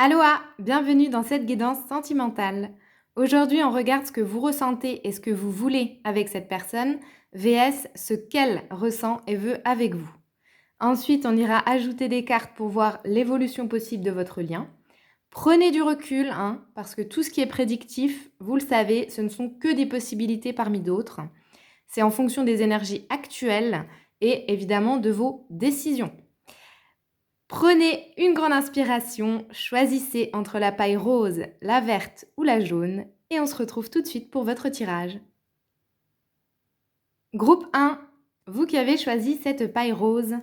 Aloha, bienvenue dans cette guidance sentimentale. Aujourd'hui, on regarde ce que vous ressentez et ce que vous voulez avec cette personne, vs ce qu'elle ressent et veut avec vous. Ensuite, on ira ajouter des cartes pour voir l'évolution possible de votre lien. Prenez du recul, parce que tout ce qui est prédictif, vous le savez, ce ne sont que des possibilités parmi d'autres. C'est en fonction des énergies actuelles et évidemment de vos décisions. Prenez une grande inspiration, choisissez entre la paille rose, la verte ou la jaune et on se retrouve tout de suite pour votre tirage. Groupe 1, vous qui avez choisi cette paille rose,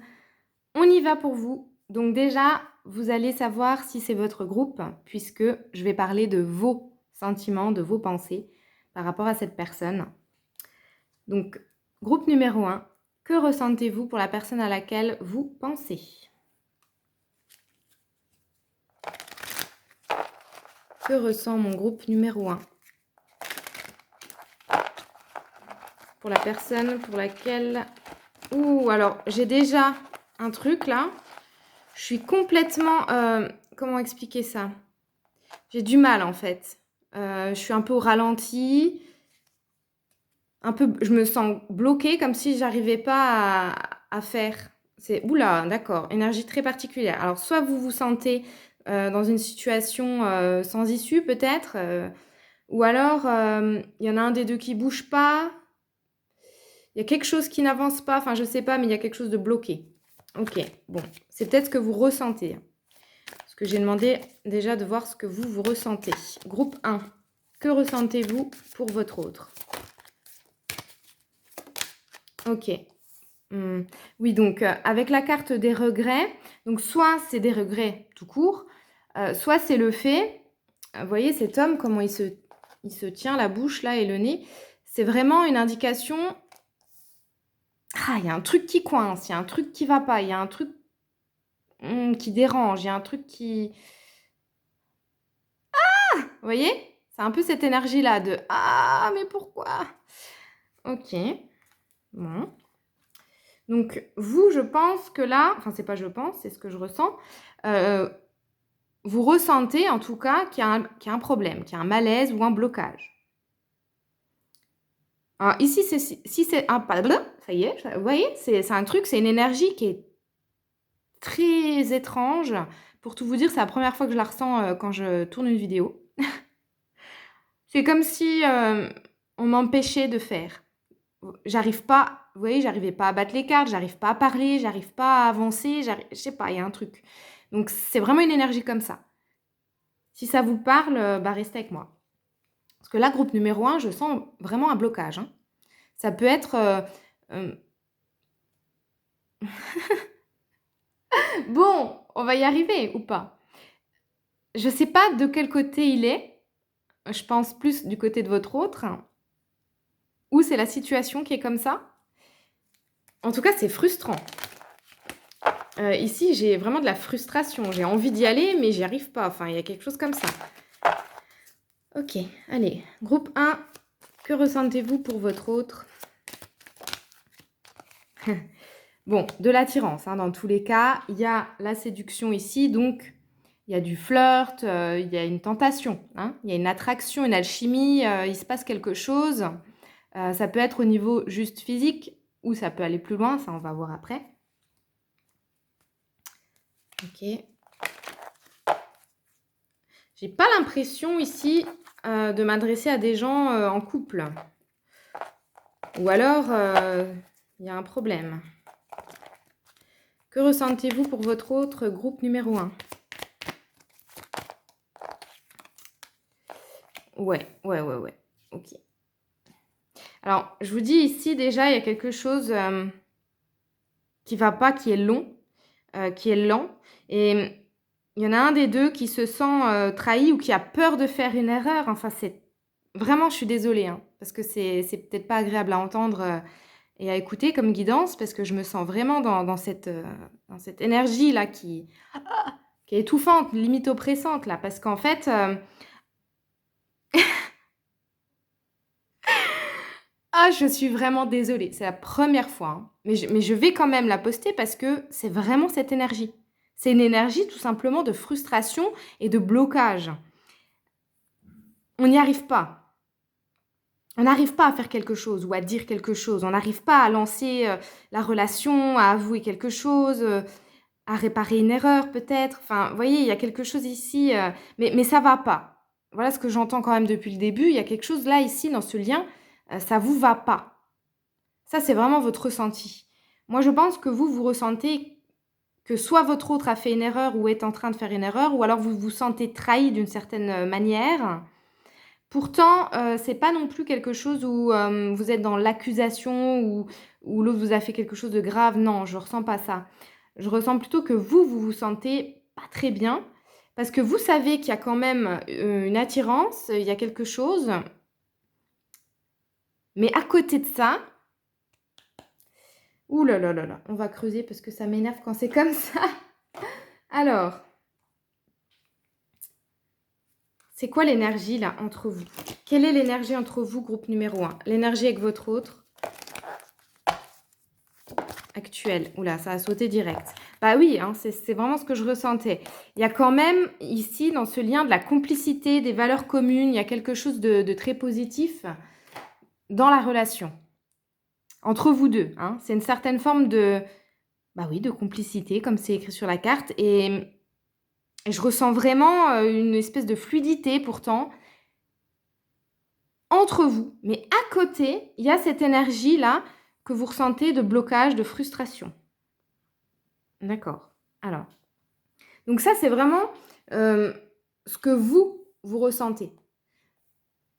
on y va pour vous. Donc déjà, vous allez savoir si c'est votre groupe puisque je vais parler de vos sentiments, de vos pensées par rapport à cette personne. Donc, groupe numéro 1, que ressentez-vous pour la personne à laquelle vous pensez ? Que ressent mon groupe numéro 1 pour la personne pour laquelle... Ouh, alors, j'ai déjà un truc là. Je suis complètement... comment expliquer ça ? J'ai du mal en fait. Je suis un peu au ralenti. Un peu, je me sens bloquée comme si j'arrivais pas à faire. C'est... Oula, d'accord. Énergie très particulière. Alors, soit vous vous sentez dans une situation sans issue peut-être... ou alors, il y en a un des deux qui bouge pas. Il y a quelque chose qui n'avance pas. Enfin, je sais pas, mais il y a quelque chose de bloqué. Ok, bon. C'est peut-être ce que vous ressentez. Parce que j'ai demandé déjà de voir ce que vous ressentez. Groupe 1. Que ressentez-vous pour votre autre ? Ok. Oui, donc, avec la carte des regrets, donc soit c'est des regrets tout court, soit c'est le fait... Vous voyez cet homme, comment il se tient la bouche là et le nez. C'est vraiment une indication... Ah, il y a un truc qui coince, il y a un truc qui va pas, il y a un truc qui dérange, il y a un truc qui... Ah, vous voyez ? C'est un peu cette énergie-là de « Ah, mais pourquoi ?» Ok, bon. Donc, vous, je pense que là... Enfin, c'est pas je pense, c'est ce que je ressens. Vous ressentez, en tout cas, qu'il y a un problème, qu'il y a un malaise ou un blocage. Alors, ici, si c'est un... Ça y est, vous voyez ? C'est un truc, c'est une énergie qui est très étrange. Pour tout vous dire, c'est la première fois que je la ressens quand je tourne une vidéo. C'est comme si on m'empêchait de faire. J'arrive pas, vous voyez, j'arrivais pas à battre les cartes, j'arrive pas à parler, j'arrive pas à avancer, je sais pas, il y a un truc. Donc c'est vraiment une énergie comme ça. Si ça vous parle, restez avec moi. Parce que là, groupe numéro 1, je sens vraiment un blocage. Ça peut être... Bon, on va y arriver ou pas. Je sais pas de quel côté il est. Je pense plus du côté de votre autre. Ou c'est la situation qui est comme ça. En tout cas, c'est frustrant. Ici, j'ai vraiment de la frustration. J'ai envie d'y aller, mais j'y arrive pas. Enfin, il y a quelque chose comme ça. Ok, allez. Groupe 1, que ressentez-vous pour votre autre ? Bon, de l'attirance, dans tous les cas. Il y a la séduction ici, donc il y a du flirt, il y a une tentation. Il y a une attraction, une alchimie, il se passe quelque chose. Ça peut être au niveau juste physique, ou ça peut aller plus loin, ça on va voir après. Ok. J'ai pas l'impression ici de m'adresser à des gens en couple. Ou alors, il y a un problème. Que ressentez-vous pour votre autre groupe numéro 1 ? Ouais. Ok. Alors, je vous dis ici, déjà, il y a quelque chose qui va pas, qui est long, qui est lent. Et il y en a un des deux qui se sent trahi ou qui a peur de faire une erreur. Enfin, c'est... Vraiment, je suis désolée, parce que c'est peut-être pas agréable à entendre et à écouter comme guidance, parce que je me sens vraiment dans cette énergie-là qui est étouffante, limite oppressante, là. Parce qu'en fait... Ah, je suis vraiment désolée. C'est la première fois. Mais je vais quand même la poster parce que c'est vraiment cette énergie. C'est une énergie tout simplement de frustration et de blocage. On n'y arrive pas. On n'arrive pas à faire quelque chose ou à dire quelque chose. On n'arrive pas à lancer la relation, à avouer quelque chose, à réparer une erreur peut-être. Enfin, vous voyez, il y a quelque chose ici, mais ça va pas. Voilà ce que j'entends quand même depuis le début. Il y a quelque chose là, ici, dans ce lien, ça vous va pas. Ça, c'est vraiment votre ressenti. Moi, je pense que vous ressentez que soit votre autre a fait une erreur ou est en train de faire une erreur, ou alors vous vous sentez trahi d'une certaine manière. Pourtant, c'est pas non plus quelque chose où vous êtes dans l'accusation ou l'autre vous a fait quelque chose de grave. Non, je ressens pas ça. Je ressens plutôt que vous vous sentez pas très bien parce que vous savez qu'il y a quand même une attirance, il y a quelque chose. Mais à côté de ça, ouh là là là là, on va creuser parce que ça m'énerve quand c'est comme ça. Alors, c'est quoi l'énergie là entre vous? Quelle est l'énergie entre vous, groupe numéro 1? L'énergie avec votre autre actuelle. Oula, ça a sauté direct. Bah oui, hein, c'est vraiment ce que je ressentais. Il y a quand même ici, dans ce lien, de la complicité, des valeurs communes. Il y a quelque chose de très positif dans la relation. Entre vous deux. Hein. C'est une certaine forme de, bah oui, de complicité, comme c'est écrit sur la carte. Et je ressens vraiment une espèce de fluidité pourtant entre vous. Mais à côté, il y a cette énergie-là que vous ressentez de blocage, de frustration. D'accord. Alors, donc ça, c'est vraiment ce que vous ressentez.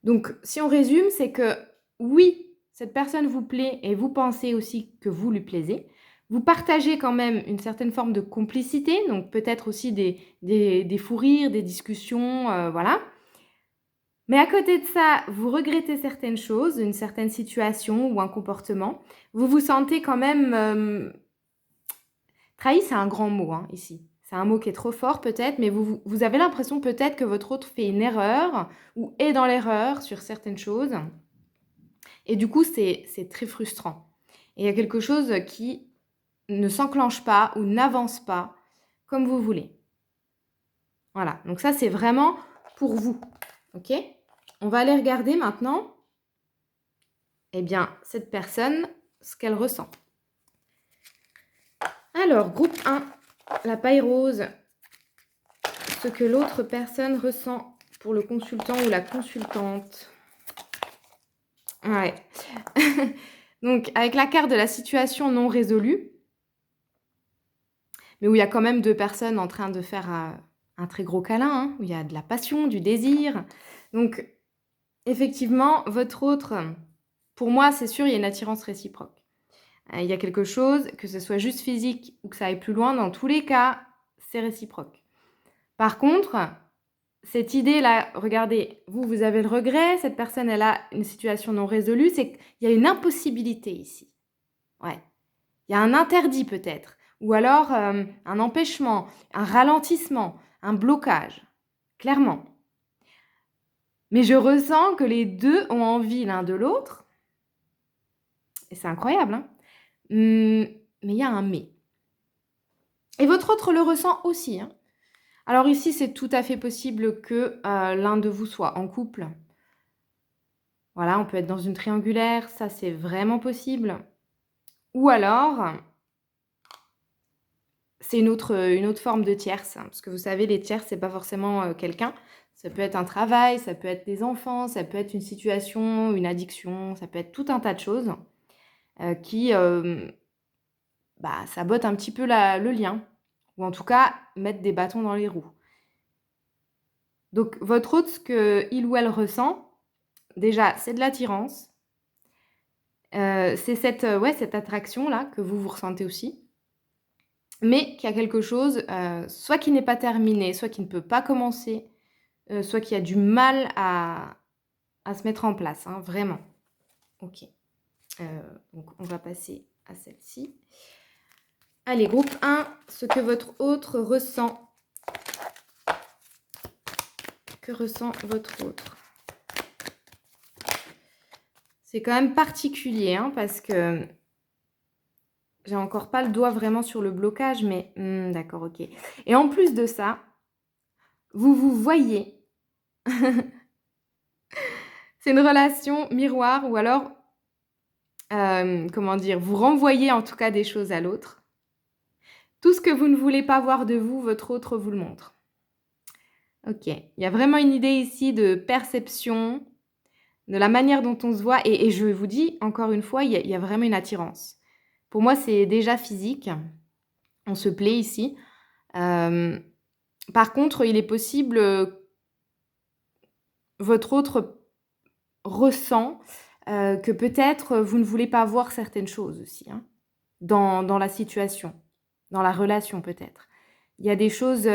Donc, si on résume, c'est que oui, cette personne vous plaît et vous pensez aussi que vous lui plaisez. Vous partagez quand même une certaine forme de complicité, donc peut-être aussi des fous rires, des discussions, voilà. Mais à côté de ça, vous regrettez certaines choses, une certaine situation ou un comportement. Vous vous sentez quand même trahi, c'est un grand mot hein, ici. C'est un mot qui est trop fort peut-être, mais vous avez l'impression peut-être que votre autre fait une erreur ou est dans l'erreur sur certaines choses. Et du coup, c'est très frustrant. Et il y a quelque chose qui ne s'enclenche pas ou n'avance pas comme vous voulez. Voilà, donc ça c'est vraiment pour vous. Ok? On va aller regarder maintenant, eh bien, cette personne, ce qu'elle ressent. Alors, groupe 1, la paille rose, ce que l'autre personne ressent pour le consultant ou la consultante. Ouais. Donc, avec la carte de la situation non résolue, mais où il y a quand même deux personnes en train de faire un très gros câlin, hein, où il y a de la passion, du désir. Donc, effectivement, votre autre, pour moi, c'est sûr, il y a une attirance réciproque. Il y a quelque chose, que ce soit juste physique ou que ça aille plus loin, dans tous les cas, c'est réciproque. Par contre, cette idée-là, regardez, vous avez le regret, cette personne, elle a une situation non résolue, c'est qu'il y a une impossibilité ici. Ouais. Il y a un interdit peut-être, ou alors un empêchement, un ralentissement, un blocage, clairement. Mais je ressens que les deux ont envie l'un de l'autre, et c'est incroyable, hein. Mais il y a un mais. Et votre autre le ressent aussi, hein. Alors ici, c'est tout à fait possible que l'un de vous soit en couple. Voilà, on peut être dans une triangulaire, ça c'est vraiment possible. Ou alors, c'est une autre forme de tierce, hein, parce que vous savez, les tierces, c'est pas forcément quelqu'un. Ça peut être un travail, ça peut être des enfants, ça peut être une situation, une addiction, ça peut être tout un tas de choses qui sabotent un petit peu le lien, ou en tout cas mettre des bâtons dans les roues. Donc votre autre, ce qu'il ou elle ressent, déjà, c'est de l'attirance. C'est cette attraction-là que vous ressentez aussi. Mais qu'il y a quelque chose, soit qui n'est pas terminé, soit qui ne peut pas commencer, soit qui a du mal à se mettre en place, hein, vraiment. Ok. Donc on va passer à celle-ci. Allez, groupe 1, ce que votre autre ressent. Que ressent votre autre? C'est quand même particulier, hein, parce que j'ai encore pas le doigt vraiment sur le blocage, mais d'accord, ok. Et en plus de ça, vous vous voyez. C'est une relation miroir ou alors, comment dire, vous renvoyez en tout cas des choses à l'autre. Tout ce que vous ne voulez pas voir de vous, votre autre vous le montre. Ok, il y a vraiment une idée ici de perception, de la manière dont on se voit. Et je vous dis, encore une fois, il y a vraiment une attirance. Pour moi, c'est déjà physique. On se plaît ici. Par contre, il est possible, votre autre ressent que peut-être vous ne voulez pas voir certaines choses aussi, hein, dans la situation, dans la relation peut-être. Il y a des choses,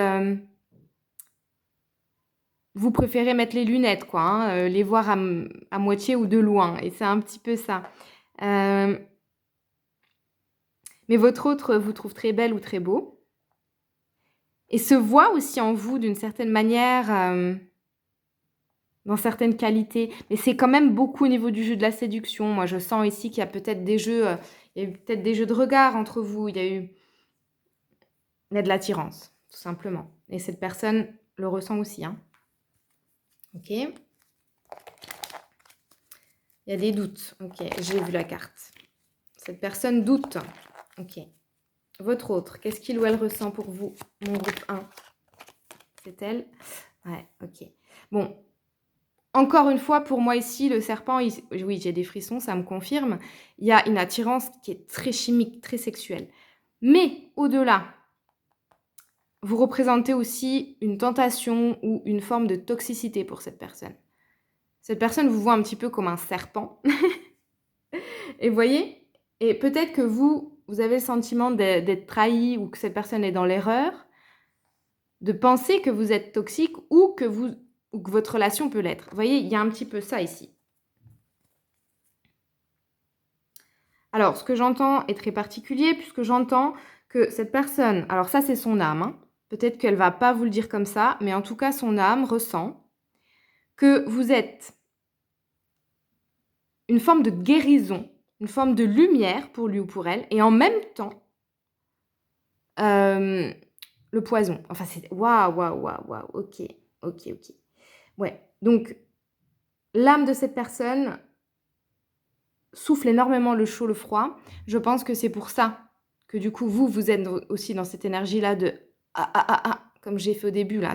vous préférez mettre les lunettes, quoi, hein, les voir à moitié ou de loin, et c'est un petit peu ça. Mais votre autre vous trouve très belle ou très beau, et se voit aussi en vous d'une certaine manière, dans certaines qualités. Mais c'est quand même beaucoup au niveau du jeu de la séduction. Moi, je sens ici qu'il y a peut-être des jeux, il y a eu peut-être des jeux de regard entre vous. Il y a de l'attirance, tout simplement. Et cette personne le ressent aussi, hein. Ok. Il y a des doutes. Ok, j'ai vu la carte. Cette personne doute. Ok. Votre autre, qu'est-ce qu'il ou elle ressent pour vous, mon groupe 1? C'est elle? Ouais, ok. Bon, encore une fois, pour moi ici, le serpent, oui, j'ai des frissons, ça me confirme. Il y a une attirance qui est très chimique, très sexuelle. Mais au-delà, vous représentez aussi une tentation ou une forme de toxicité pour cette personne. Cette personne vous voit un petit peu comme un serpent. Et vous voyez? Et peut-être que vous avez le sentiment d'être trahi ou que cette personne est dans l'erreur, de penser que vous êtes toxique ou que votre relation peut l'être. Vous voyez, il y a un petit peu ça ici. Alors, ce que j'entends est très particulier puisque j'entends que cette personne, alors ça c'est son âme, hein. Peut-être qu'elle ne va pas vous le dire comme ça, mais en tout cas son âme ressent que vous êtes une forme de guérison, une forme de lumière pour lui ou pour elle, et en même temps, le poison. Enfin, c'est... Waouh, waouh, waouh, waouh, ok, ok, ok. Ouais, donc l'âme de cette personne souffle énormément le chaud, le froid. Je pense que c'est pour ça que du coup, vous êtes aussi dans cette énergie-là de comme j'ai fait au début, là,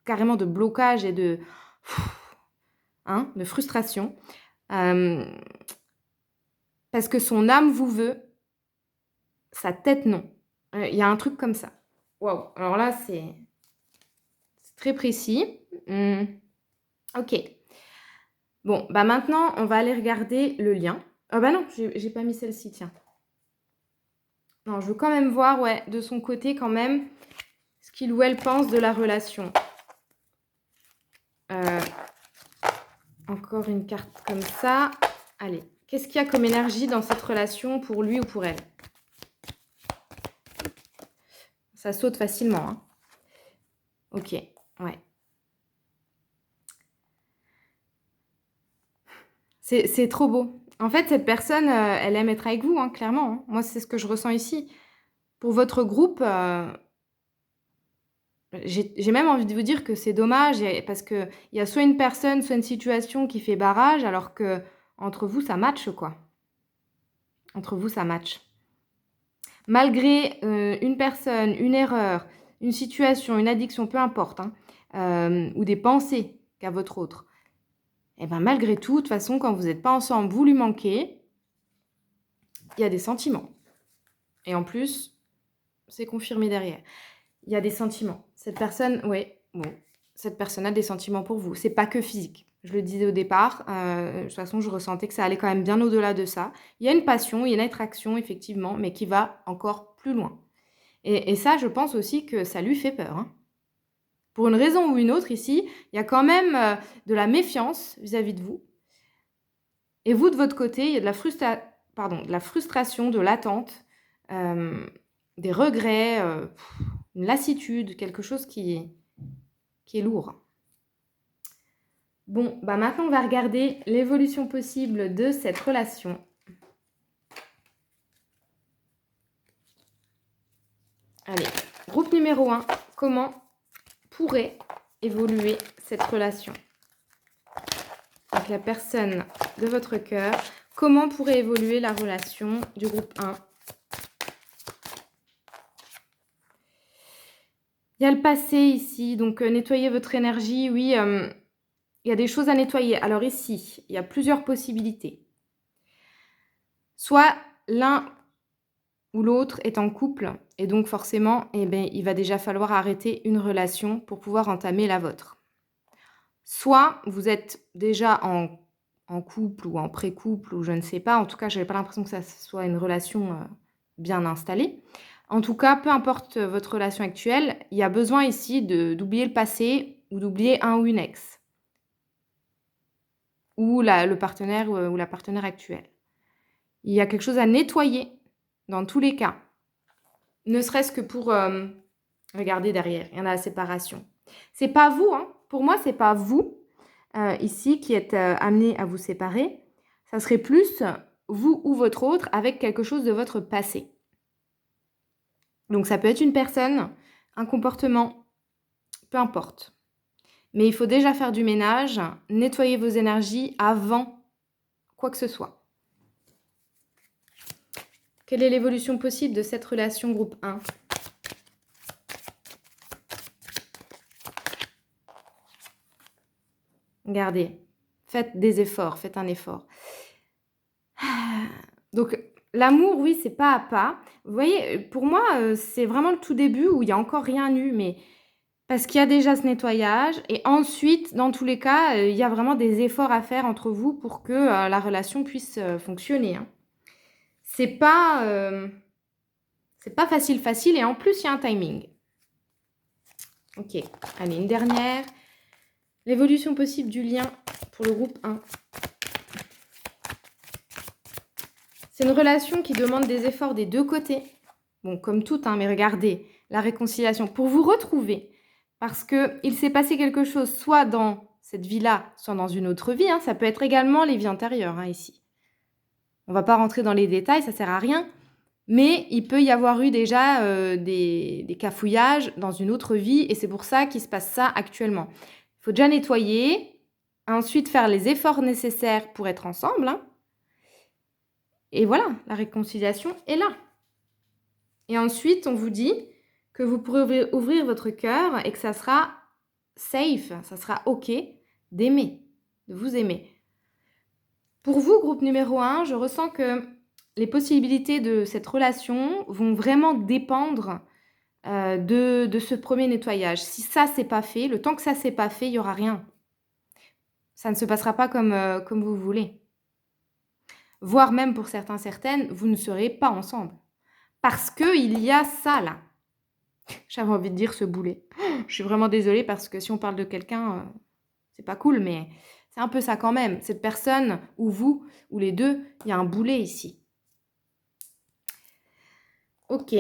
carrément de blocage et de frustration. Parce que son âme vous veut, sa tête non. Il y a un truc comme ça. Waouh, alors là, c'est très précis. Ok. Bon, bah maintenant, on va aller regarder le lien. Ah bah non, j'ai pas mis celle-ci, tiens. Non, je veux quand même voir, ouais, de son côté quand même, ce qu'il ou elle pense de la relation. Encore une carte comme ça. Allez, qu'est-ce qu'il y a comme énergie dans cette relation pour lui ou pour elle? Ça saute facilement, hein. Ok, ouais. C'est trop beau. En fait, cette personne, elle aime être avec vous, hein, clairement, hein. Moi, c'est ce que je ressens ici. Pour votre groupe, j'ai même envie de vous dire que c'est dommage parce qu'il y a soit une personne, soit une situation qui fait barrage, alors que entre vous, ça match, quoi. Entre vous, ça match. Malgré une personne, une erreur, une situation, une addiction, peu importe, hein, ou des pensées qu'a votre autre, et ben malgré tout, de toute façon, quand vous n'êtes pas ensemble, vous lui manquez, il y a des sentiments. Et en plus, c'est confirmé derrière. Il y a des sentiments. Cette personne, ouais, bon, cette personne a des sentiments pour vous. C'est pas que physique. Je le disais au départ, de toute façon, je ressentais que ça allait quand même bien au-delà de ça. Il y a une passion, il y a une attraction, effectivement, mais qui va encore plus loin. Et ça, je pense aussi que ça lui fait peur, hein. Pour une raison ou une autre, ici, il y a quand même de la méfiance vis-à-vis de vous. Et vous, de votre côté, il y a de la frustration, de l'attente, des regrets, une lassitude, quelque chose qui est lourd. Bon, bah maintenant, on va regarder l'évolution possible de cette relation. Allez, groupe numéro 1. Comment pourrait évoluer cette relation? Donc la personne de votre cœur, comment pourrait évoluer la relation du groupe 1? Il y a le passé ici, donc nettoyer votre énergie, oui, il y a des choses à nettoyer. Alors ici, il y a plusieurs possibilités. Soit l'un ou l'autre est en couple et donc forcément, eh ben, il va déjà falloir arrêter une relation pour pouvoir entamer la vôtre. Soit vous êtes déjà en couple ou en pré-couple ou je ne sais pas. En tout cas, je n'avais pas l'impression que ça soit une relation bien installée. En tout cas, peu importe votre relation actuelle, il y a besoin ici d'oublier le passé ou d'oublier un ou une ex ou le partenaire ou la partenaire actuelle. Il y a quelque chose à nettoyer dans tous les cas. Ne serait-ce que pour regarder derrière, il y en a la séparation. C'est pas vous, hein. Pour moi, c'est pas vous ici qui êtes amené à vous séparer. Ça serait plus vous ou votre autre avec quelque chose de votre passé. Donc ça peut être une personne, un comportement, peu importe. Mais il faut déjà faire du ménage, nettoyer vos énergies avant quoi que ce soit. Quelle est l'évolution possible de cette relation groupe 1? Regardez, faites des efforts, faites un effort. Donc l'amour, oui, c'est pas à pas. Vous voyez, pour moi, c'est vraiment le tout début où il y a encore rien eu, mais parce qu'il y a déjà ce nettoyage et ensuite, dans tous les cas, il y a vraiment des efforts à faire entre vous pour que, la relation puisse, fonctionner, hein. C'est pas facile et en plus, il y a un timing. OK, allez, une dernière. L'évolution possible du lien pour le groupe 1. C'est une relation qui demande des efforts des 2 côtés. Bon, comme tout, hein, mais regardez, la réconciliation. Pour vous retrouver, parce qu'il s'est passé quelque chose, soit dans cette vie-là, soit dans une autre vie. Hein, ça peut être également les vies antérieures, hein, ici. On ne va pas rentrer dans les détails, ça ne sert à rien. Mais il peut y avoir eu déjà des cafouillages dans une autre vie, et c'est pour ça qu'il se passe ça actuellement. Il faut déjà nettoyer, ensuite faire les efforts nécessaires pour être ensemble, hein. Et voilà, la réconciliation est là. Et ensuite, on vous dit que vous pourrez ouvrir votre cœur et que ça sera safe, ça sera OK d'aimer, de vous aimer. Pour vous, groupe numéro 1, je ressens que les possibilités de cette relation vont vraiment dépendre de ce premier nettoyage. Si ça, c'est pas fait, le temps que ça, c'est pas fait, il n'y aura rien. Ça ne se passera pas comme vous voulez. Voire même pour certains, certaines, vous ne serez pas ensemble. Parce qu'il y a ça, là. J'avais envie de dire ce boulet. Je suis vraiment désolée parce que si on parle de quelqu'un, c'est pas cool, mais c'est un peu ça quand même. Cette personne, ou vous, ou les deux, il y a un boulet ici. Ok.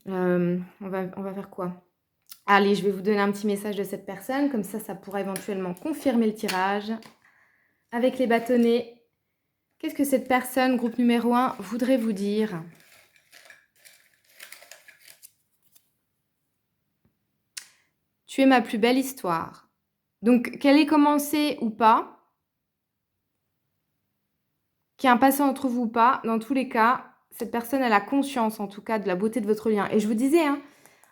On va faire quoi? Allez, je vais vous donner un petit message de cette personne. Comme ça pourra éventuellement confirmer le tirage. Avec les bâtonnets, qu'est-ce que cette personne, groupe numéro 1, voudrait vous dire? Tu es ma plus belle histoire. Donc, qu'elle ait commencé ou pas, qu'il y ait un passé entre vous ou pas, dans tous les cas, cette personne, elle a conscience, en tout cas, de la beauté de votre lien. Et je vous disais, hein,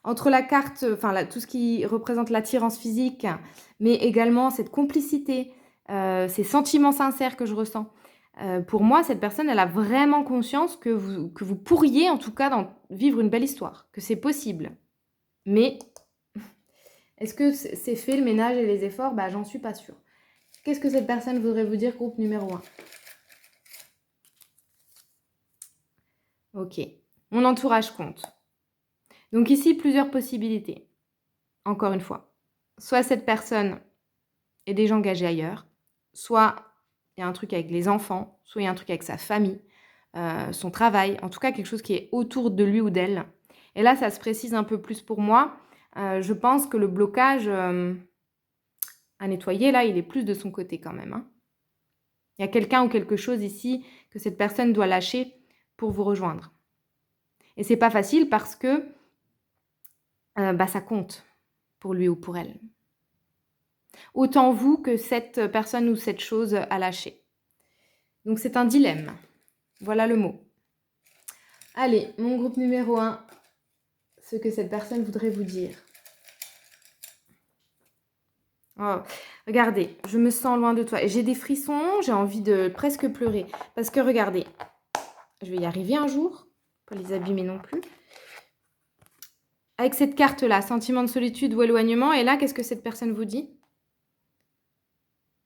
entre la carte, enfin, tout ce qui représente l'attirance physique, mais également cette complicité, ces sentiments sincères que je ressens, pour moi, cette personne, elle a vraiment conscience que vous pourriez, en tout cas, vivre une belle histoire, que c'est possible. Mais est-ce que c'est fait, le ménage et les efforts? Bah, j'en suis pas sûre. Qu'est-ce que cette personne voudrait vous dire, groupe numéro 1? Ok. Mon entourage compte. Donc ici, plusieurs possibilités. Encore une fois. Soit cette personne est déjà engagée ailleurs, soit il y a un truc avec les enfants, soit il y a un truc avec sa famille, son travail, en tout cas quelque chose qui est autour de lui ou d'elle. Et là, ça se précise un peu plus pour moi. Je pense que le blocage à nettoyer, là, il est plus de son côté quand même, hein. Il y a quelqu'un ou quelque chose ici que cette personne doit lâcher pour vous rejoindre. Et c'est pas facile parce que ça compte pour lui ou pour elle. Autant vous que cette personne ou cette chose a lâché. Donc c'est un dilemme. Voilà le mot. Allez, mon groupe numéro 1, ce que cette personne voudrait vous dire. Oh, regardez, je me sens loin de toi. J'ai des frissons, j'ai envie de presque pleurer. Parce que regardez, je vais y arriver un jour, pas les abîmer non plus. Avec cette carte-là, sentiment de solitude ou éloignement, et là, qu'est-ce que cette personne vous dit?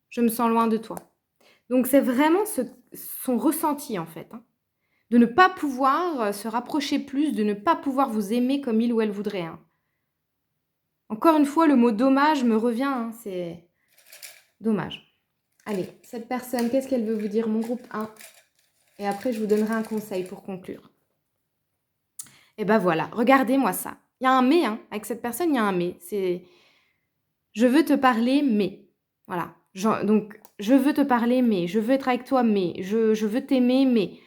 Je me sens loin de toi. Donc c'est vraiment son ressenti en fait. Hein. De ne pas pouvoir se rapprocher plus, de ne pas pouvoir vous aimer comme il ou elle voudrait. Hein. Encore une fois, le mot dommage me revient. Hein, c'est dommage. Allez, cette personne, qu'est-ce qu'elle veut vous dire? Mon groupe 1. Et après, je vous donnerai un conseil pour conclure. Et ben voilà, regardez-moi ça. Il y a un mais, hein. Avec cette personne, il y a un mais. C'est je veux te parler, mais. Voilà. Donc, je veux te parler, mais. Je veux être avec toi, mais. Je veux t'aimer, mais.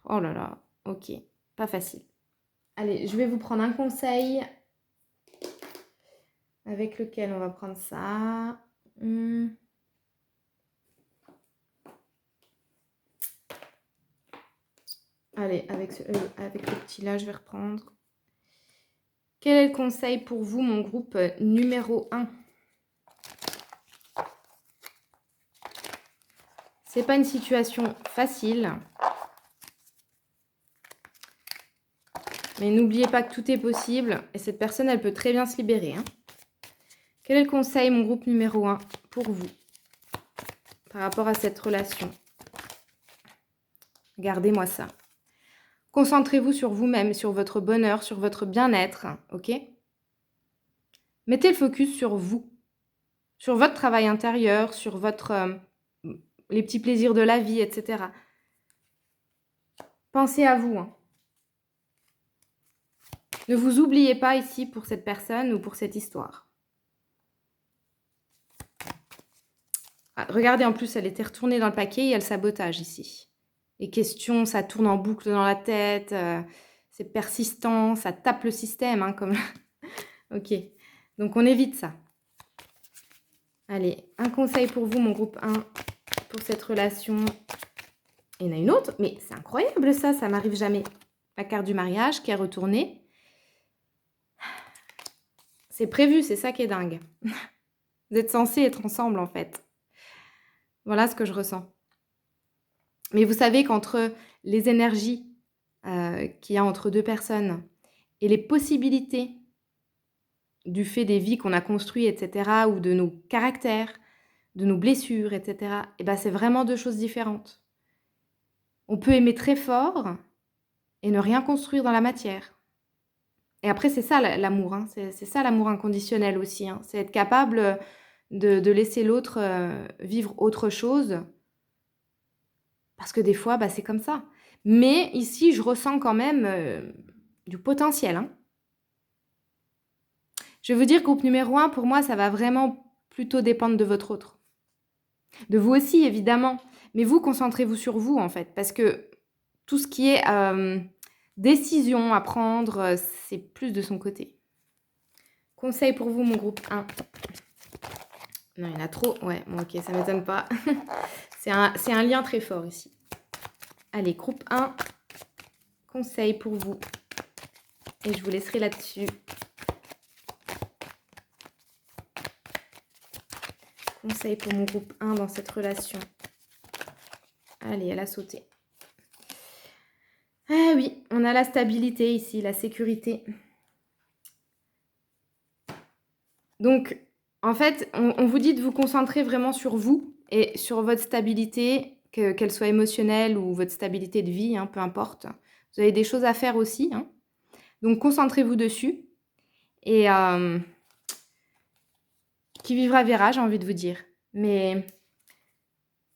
Oh là là, ok. Pas facile. Allez, je vais vous prendre un conseil avec lequel on va prendre ça. Allez, avec le petit là, je vais reprendre. Quel est le conseil pour vous, mon groupe numéro 1? C'est pas une situation facile. Mais n'oubliez pas que tout est possible. Et cette personne, elle peut très bien se libérer. Hein. Quel est le conseil, mon groupe numéro 1, pour vous? Par rapport à cette relation. Regardez-moi ça. Concentrez-vous sur vous-même, sur votre bonheur, sur votre bien-être. Ok? Mettez le focus sur vous. Sur votre travail intérieur, sur votre... les petits plaisirs de la vie, etc. Pensez à vous. Hein. Ne vous oubliez pas ici pour cette personne ou pour cette histoire. Ah, regardez, en plus, elle était retournée dans le paquet, il y a le sabotage ici. Les questions, ça tourne en boucle dans la tête, c'est persistant, ça tape le système, hein, comme... ok, donc on évite ça. Allez, un conseil pour vous, mon groupe 1, pour cette relation. Il y en a une autre, mais c'est incroyable ça m'arrive jamais. La carte du mariage qui est retournée. C'est prévu, c'est ça qui est dingue. Vous êtes censés être ensemble, en fait. Voilà ce que je ressens. Mais vous savez qu'entre les énergies qu'il y a entre deux personnes et les possibilités du fait des vies qu'on a construites, etc., ou de nos caractères, de nos blessures, etc., et ben c'est vraiment deux choses différentes. On peut aimer très fort et ne rien construire dans la matière. Et après, c'est ça l'amour, hein. C'est ça l'amour inconditionnel aussi. Hein. C'est être capable de laisser l'autre vivre autre chose. Parce que des fois, c'est comme ça. Mais ici, je ressens quand même du potentiel. Hein. Je vais vous dire, groupe numéro 1, pour moi, ça va vraiment plutôt dépendre de votre autre. De vous aussi, évidemment. Mais vous, concentrez-vous sur vous, en fait. Parce que tout ce qui est décision à prendre, c'est plus de son côté. Conseil pour vous, mon groupe 1. Non, il y en a trop. Ouais, bon, ok, ça ne m'étonne pas. C'est un lien très fort ici. Allez, groupe 1. Conseil pour vous. Et je vous laisserai là-dessus. Conseil pour mon groupe 1 dans cette relation. Allez, elle a sauté. Ah oui, on a la stabilité ici, la sécurité. Donc, en fait, on vous dit de vous concentrer vraiment sur vous et sur votre stabilité, qu'elle soit émotionnelle ou votre stabilité de vie, hein, peu importe. Vous avez des choses à faire aussi. Hein. Donc, concentrez-vous dessus. Et qui vivra verra, j'ai envie de vous dire. Mais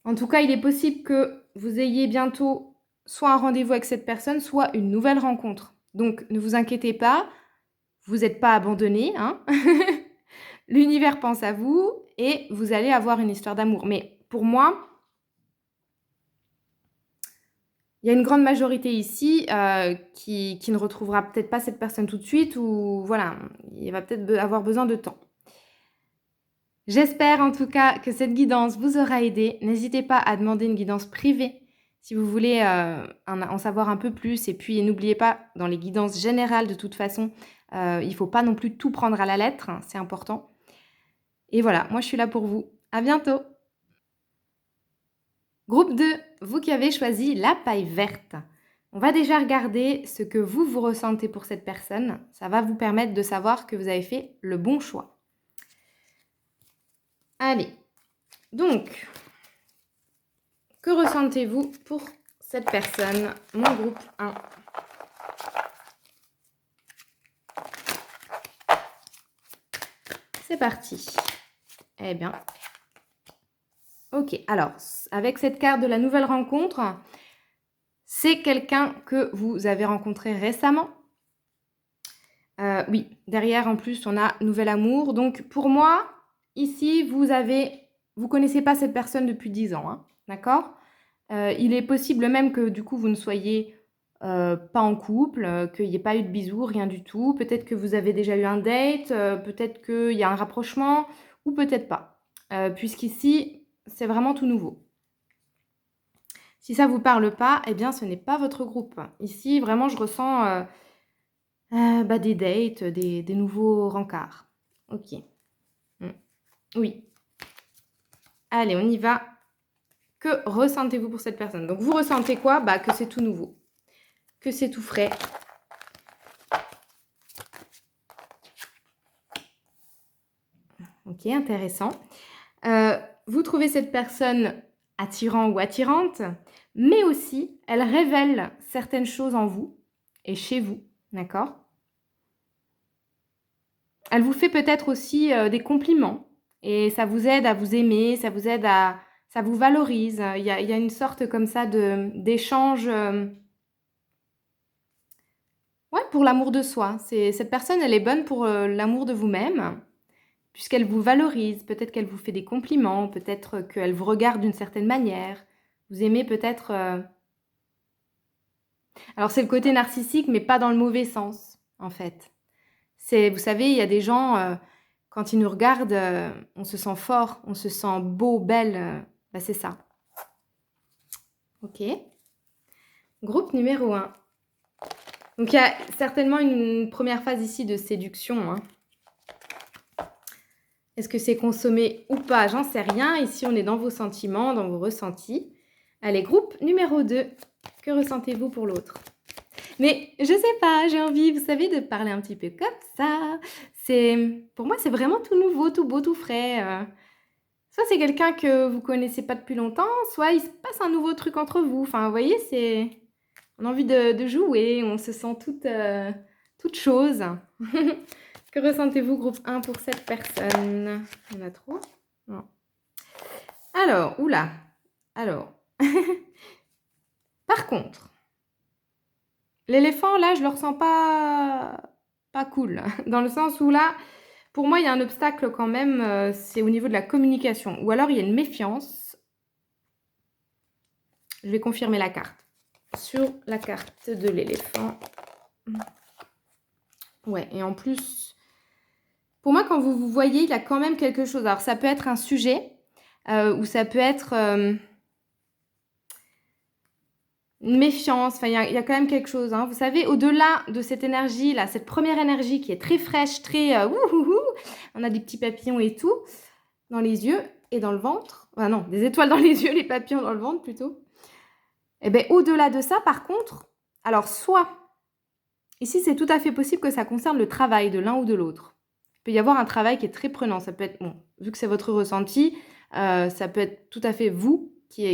en tout cas, il est possible que vous ayez bientôt soit un rendez-vous avec cette personne, soit une nouvelle rencontre. Donc, ne vous inquiétez pas, vous n'êtes pas abandonné. Hein. L'univers pense à vous et vous allez avoir une histoire d'amour. Mais pour moi, il y a une grande majorité ici qui ne retrouvera peut-être pas cette personne tout de suite ou voilà, il va peut-être avoir besoin de temps. J'espère en tout cas que cette guidance vous aura aidé. N'hésitez pas à demander une guidance privée si vous voulez en savoir un peu plus. Et puis n'oubliez pas, dans les guidances générales de toute façon, il ne faut pas non plus tout prendre à la lettre, hein, c'est important. Et voilà, moi je suis là pour vous. À bientôt. Groupe 2, vous qui avez choisi la paille verte. On va déjà regarder ce que vous ressentez pour cette personne. Ça va vous permettre de savoir que vous avez fait le bon choix. Allez, donc, que ressentez-vous pour cette personne, mon groupe 1? C'est parti. Eh bien, ok. Alors, avec cette carte de la nouvelle rencontre, c'est quelqu'un que vous avez rencontré récemment. Oui, derrière, en plus, on a nouvel amour. Donc, pour moi, ici, vous connaissez pas cette personne depuis 10 ans, hein, d'accord? Il est possible même que, du coup, vous ne soyez pas en couple, qu'il n'y ait pas eu de bisous, rien du tout. Peut-être que vous avez déjà eu un date, peut-être qu'il y a un rapprochement, ou peut-être pas. Puisqu'ici, c'est vraiment tout nouveau. Si ça ne vous parle pas, eh bien, ce n'est pas votre groupe. Ici, vraiment, je ressens des dates, des nouveaux rencarts. Ok. Oui. Allez, on y va. Que ressentez-vous pour cette personne? Donc, vous ressentez quoi? Que c'est tout nouveau. Que c'est tout frais. Ok, intéressant. Vous trouvez cette personne attirant ou attirante, mais aussi, elle révèle certaines choses en vous et chez vous, d'accord? Elle vous fait peut-être aussi des compliments et ça vous aide à vous aimer, ça vous valorise. Il y a une sorte comme ça d'échange pour l'amour de soi. Cette personne, elle est bonne pour l'amour de vous-même, puisqu'elle vous valorise. Peut-être qu'elle vous fait des compliments, peut-être qu'elle vous regarde d'une certaine manière. Vous aimez peut-être... Alors, c'est le côté narcissique, mais pas dans le mauvais sens, en fait. Vous savez, il y a des gens, quand ils nous regardent, on se sent fort, on se sent beau, belle. C'est ça. Ok. Groupe numéro 1. Donc, il y a certainement une première phase ici de séduction. Hein. Est-ce que c'est consommé ou pas? J'en sais rien. Ici, on est dans vos sentiments, dans vos ressentis. Allez, groupe numéro 2. Que ressentez-vous pour l'autre? Mais je sais pas, j'ai envie, vous savez, de parler un petit peu comme ça. Pour moi, c'est vraiment tout nouveau, tout beau, tout frais. Soit c'est quelqu'un que vous connaissez pas depuis longtemps, soit il se passe un nouveau truc entre vous. Enfin, vous voyez, on a envie de jouer, on se sent toute chose. Que ressentez-vous, groupe 1, pour cette personne? Il y en a trop? Non. Alors, oula. Alors. Par contre, l'éléphant, là, je le ressens pas cool. Dans le sens où là, pour moi, il y a un obstacle quand même, c'est au niveau de la communication. Ou alors, il y a une méfiance. Je vais confirmer la carte. Sur la carte de l'éléphant. Ouais, et en plus, pour moi, quand vous voyez, il y a quand même quelque chose. Alors, ça peut être un sujet, ou ça peut être une méfiance. Enfin, il y a quand même quelque chose. Hein. Vous savez, au-delà de cette énergie-là, cette première énergie qui est très fraîche, très on a des petits papillons et tout, dans les yeux et dans le ventre. Enfin, non, des étoiles dans les yeux, les papillons dans le ventre plutôt. Et bien, au-delà de ça, par contre, alors soit, ici, c'est tout à fait possible que ça concerne le travail de l'un ou de l'autre. Il peut y avoir un travail qui est très prenant. Ça peut être, bon, vu que c'est votre ressenti, ça peut être tout à fait vous qui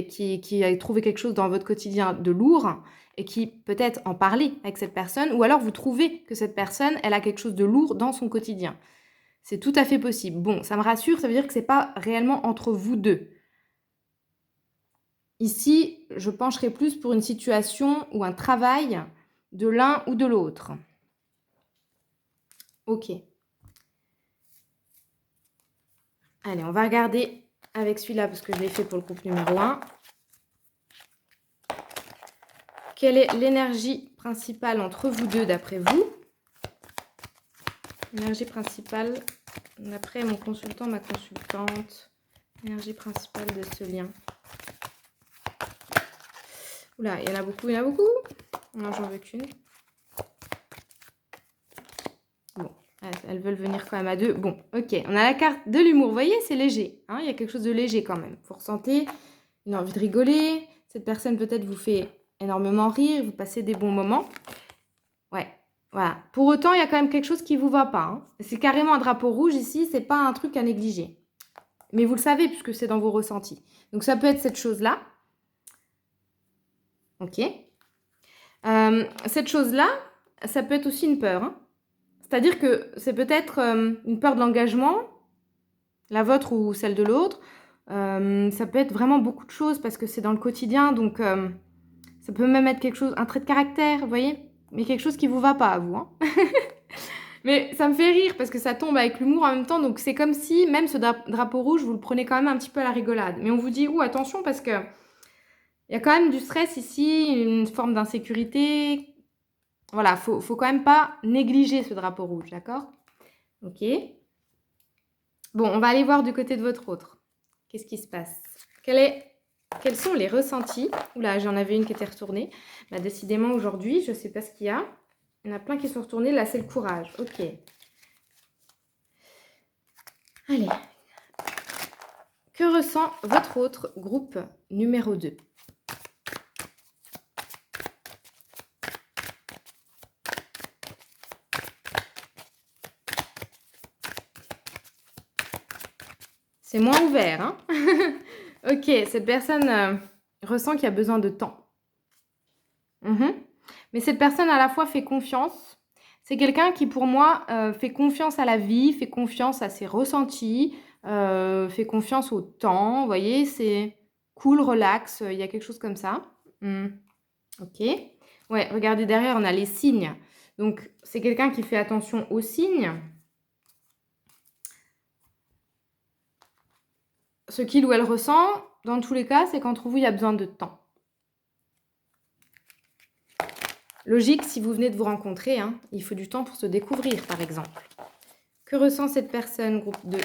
avez trouvé quelque chose dans votre quotidien de lourd et qui peut-être en parler avec cette personne, ou alors vous trouvez que cette personne, elle a quelque chose de lourd dans son quotidien. C'est tout à fait possible. Bon, ça me rassure, ça veut dire que c'est pas réellement entre vous deux. Ici, je pencherai plus pour une situation ou un travail de l'un ou de l'autre. Ok. Allez, on va regarder avec celui-là parce que je l'ai fait pour le groupe numéro 1. quelle est l'énergie principale entre vous deux d'après vous? Énergie principale d'après mon consultant, ma consultante. Énergie principale de ce lien. Oula, il y en a beaucoup, il y en a beaucoup. Non, j'en veux qu'une. Bon, elles veulent venir quand même à deux. Bon, ok, on a la carte de l'humour. Vous voyez, c'est léger. Hein, il y a quelque chose de léger quand même. Vous ressentez une envie de rigoler. Cette personne peut-être vous fait énormément rire. Vous passez des bons moments. Ouais, voilà. Pour autant, il y a quand même quelque chose qui ne vous va pas. Hein. C'est carrément un drapeau rouge ici. C'est pas un truc à négliger. Mais vous le savez puisque c'est dans vos ressentis. Donc, ça peut être cette chose-là. Ok. Cette chose-là, ça peut être aussi une peur. Hein. C'est-à-dire que c'est peut-être une peur de l'engagement, la vôtre ou celle de l'autre. Ça peut être vraiment beaucoup de choses parce que c'est dans le quotidien. Donc, ça peut même être quelque chose, un trait de caractère, vous voyez. Mais quelque chose qui ne vous va pas à vous. Hein. Mais ça me fait rire parce que ça tombe avec l'humour en même temps. Donc, c'est comme si même ce drapeau rouge, vous le prenez quand même un petit peu à la rigolade. Mais on vous dit, attention parce que il y a quand même du stress ici, une forme d'insécurité. Voilà, faut quand même pas négliger ce drapeau rouge, d'accord? Ok. Bon, on va aller voir du côté de votre autre. Qu'est-ce qui se passe? Quels sont les ressentis? Oula, j'en avais une qui était retournée. Bah, décidément, aujourd'hui, je ne sais pas ce qu'il y a. Il y en a plein qui sont retournés. Là, c'est le courage. Ok. Allez. Que ressent votre autre groupe numéro 2? C'est moins ouvert, hein? Ok, cette personne ressent qu'il y a besoin de temps. Mais cette personne, à la fois, fait confiance. C'est quelqu'un qui, pour moi, fait confiance à la vie, fait confiance à ses ressentis, fait confiance au temps. Vous voyez, c'est cool, relax, il y a quelque chose comme ça. Ok. Ouais, regardez derrière, on a les signes. Donc, c'est quelqu'un qui fait attention aux signes. Ce qu'il ou elle ressent, dans tous les cas, c'est qu'entre vous, il y a besoin de temps. Logique, si vous venez de vous rencontrer, hein, il faut du temps pour se découvrir, par exemple. Que ressent cette personne, groupe 2?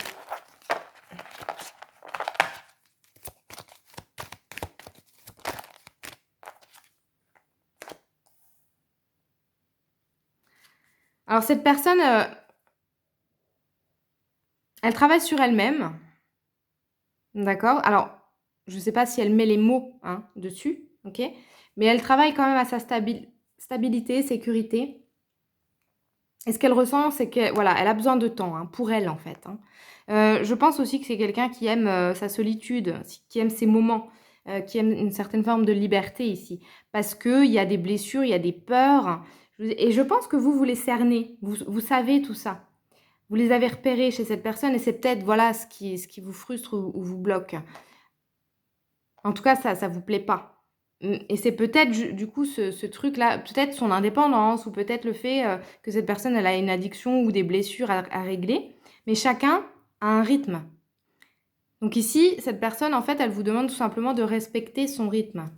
Alors, cette personne, elle travaille sur elle-même. D'accord? Alors, je ne sais pas si elle met les mots hein, dessus, ok? Mais elle travaille quand même à sa stabilité, sécurité. Et ce qu'elle ressent, c'est que voilà, elle a besoin de temps hein, pour elle, en fait. Hein. Je pense aussi que c'est quelqu'un qui aime sa solitude, qui aime ses moments, qui aime une certaine forme de liberté ici. Parce qu'il y a des blessures, il y a des peurs. Et je pense que vous les cernez. Vous savez tout ça. Vous les avez repérés chez cette personne et c'est peut-être voilà, ce qui vous frustre ou vous bloque. En tout cas, ça ne vous plaît pas. Et c'est peut-être du coup ce truc-là, peut-être son indépendance ou peut-être le fait que cette personne elle a une addiction ou des blessures à régler. Mais chacun a un rythme. Donc ici, cette personne, en fait, elle vous demande tout simplement de respecter son rythme.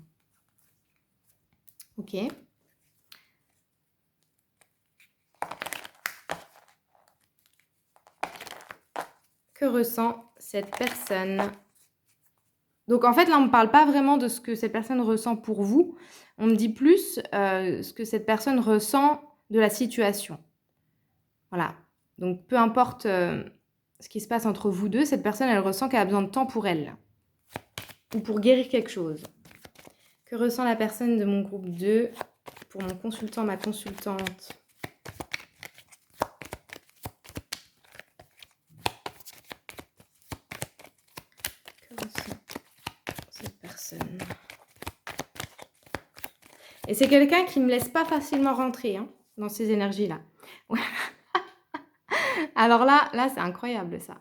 Ok. Que ressent cette personne? Donc en fait, là, on ne me parle pas vraiment de ce que cette personne ressent pour vous. On me dit plus ce que cette personne ressent de la situation. Voilà. Donc peu importe ce qui se passe entre vous deux, cette personne, elle ressent qu'elle a besoin de temps pour elle. Ou pour guérir quelque chose. Que ressent la personne de mon groupe 2 pour mon consultant, ma consultante? Que ressent cette personne? Et c'est quelqu'un qui ne me laisse pas facilement rentrer hein, dans ces énergies-là. Ouais. Alors là c'est incroyable ça.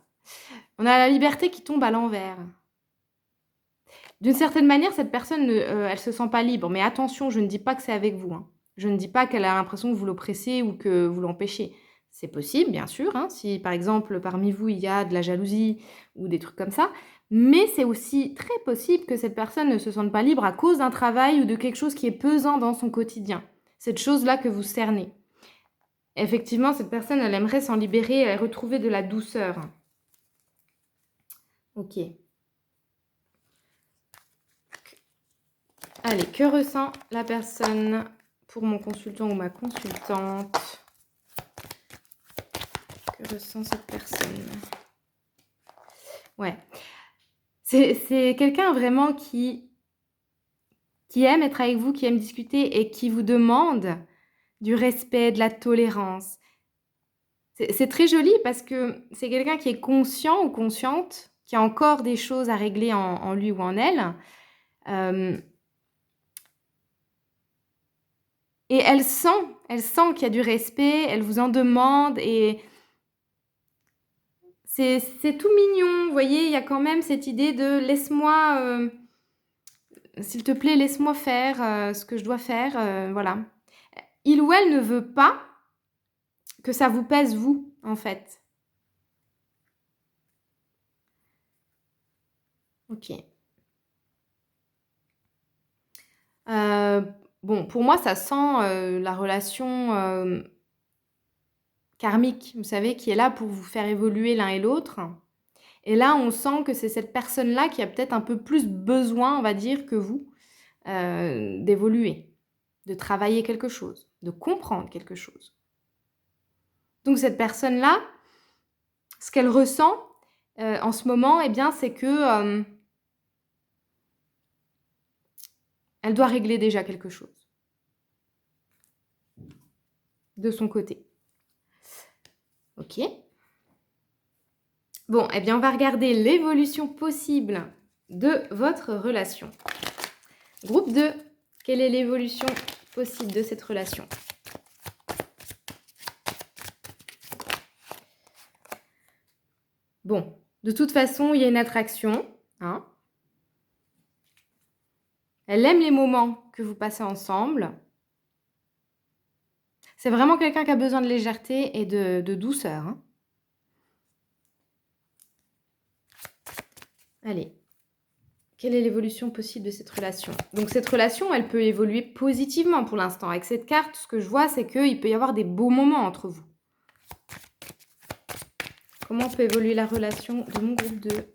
On a la liberté qui tombe à l'envers. D'une certaine manière, cette personne, elle se sent pas libre. Mais attention, je ne dis pas que c'est avec vous. Hein. Je ne dis pas qu'elle a l'impression que vous l'oppressez ou que vous l'empêchez. C'est possible, bien sûr, hein, si par exemple parmi vous il y a de la jalousie ou des trucs comme ça, mais c'est aussi très possible que cette personne ne se sente pas libre à cause d'un travail ou de quelque chose qui est pesant dans son quotidien. Cette chose-là que vous cernez. Effectivement, cette personne, elle aimerait s'en libérer et retrouver de la douceur. Ok. Allez, que ressent la personne pour mon consultant ou ma consultante? Que ressent cette personne? Ouais. C'est quelqu'un vraiment qui aime être avec vous, qui aime discuter et qui vous demande du respect, de la tolérance. C'est très joli parce que c'est quelqu'un qui est conscient ou consciente, qui a encore des choses à régler en lui ou en elle. Et elle sent qu'il y a du respect, elle vous en demande et c'est tout mignon. Vous voyez, il y a quand même cette idée de laisse-moi, s'il te plaît, laisse-moi faire ce que je dois faire, voilà. Il ou elle ne veut pas que ça vous pèse vous, en fait. Ok. Bon, pour moi, ça sent la relation karmique, vous savez, qui est là pour vous faire évoluer l'un et l'autre. Et là, on sent que c'est cette personne-là qui a peut-être un peu plus besoin, on va dire, que vous, d'évoluer, de travailler quelque chose, de comprendre quelque chose. Donc cette personne-là, ce qu'elle ressent en ce moment, eh bien, c'est que elle doit régler déjà quelque chose de son côté. Ok. Bon, eh bien, on va regarder l'évolution possible de votre relation. Groupe 2, quelle est l'évolution possible de cette relation? Bon, de toute façon, il y a une attraction, hein. Elle aime les moments que vous passez ensemble. C'est vraiment quelqu'un qui a besoin de légèreté et de douceur, hein. Allez, quelle est l'évolution possible de cette relation? Donc cette relation, elle peut évoluer positivement pour l'instant. Avec cette carte, ce que je vois, c'est qu'il peut y avoir des beaux moments entre vous. Comment peut évoluer la relation de mon groupe 2?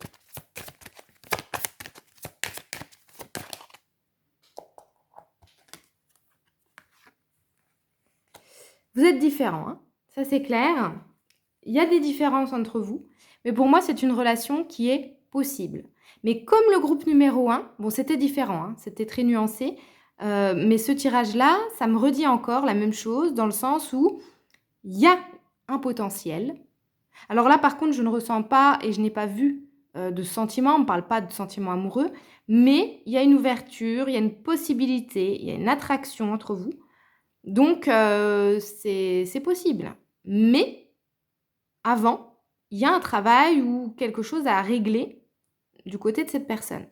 Vous êtes différents, hein, ça c'est clair. Il y a des différences entre vous, mais pour moi, c'est une relation qui est possible. Mais comme le groupe numéro 1, bon, c'était différent, hein, c'était très nuancé, mais ce tirage-là, ça me redit encore la même chose, dans le sens où il y a un potentiel. Alors là, par contre, je ne ressens pas et je n'ai pas vu de sentiments, on ne parle pas de sentiments amoureux, mais il y a une ouverture, il y a une possibilité, il y a une attraction entre vous. Donc, c'est possible. Mais avant, il y a un travail ou quelque chose à régler du côté de cette personne.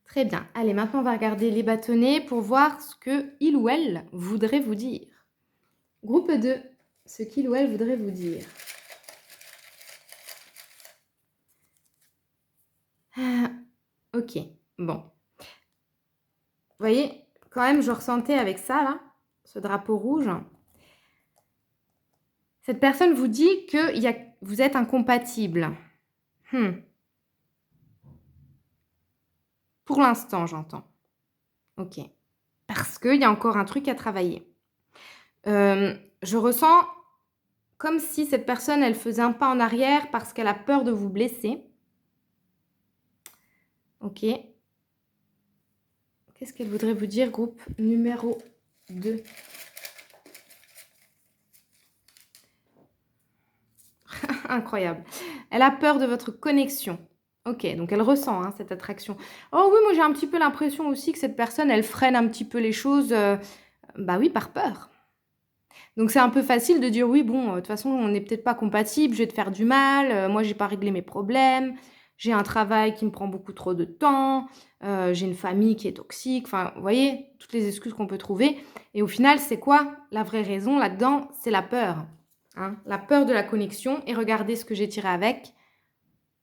Très bien. Allez, maintenant, on va regarder les bâtonnets pour voir ce qu'il ou elle voudrait vous dire. Groupe 2, ce qu'il ou elle voudrait vous dire. Ok, bon. Vous voyez, quand même, je ressentais avec ça, là, ce drapeau rouge. Cette personne vous dit que vous êtes incompatibles. Pour l'instant, j'entends. Ok. Parce qu'il y a encore un truc à travailler. Je ressens comme si cette personne, elle faisait un pas en arrière parce qu'elle a peur de vous blesser. Ok. Qu'est-ce qu'elle voudrait vous dire, groupe numéro 2? Incroyable. Elle a peur de votre connexion. Ok, donc elle ressent hein, cette attraction. Oh oui, moi j'ai un petit peu l'impression aussi que cette personne, elle freine un petit peu les choses, bah oui, par peur. Donc c'est un peu facile de dire oui, bon, de toute façon, on n'est peut-être pas compatibles, je vais te faire du mal, moi j'ai pas réglé mes problèmes, j'ai un travail qui me prend beaucoup trop de temps, j'ai une famille qui est toxique. Enfin, vous voyez, toutes les excuses qu'on peut trouver. Et au final, c'est quoi la vraie raison là-dedans? C'est la peur. Hein, la peur de la connexion. Et regardez ce que j'ai tiré avec.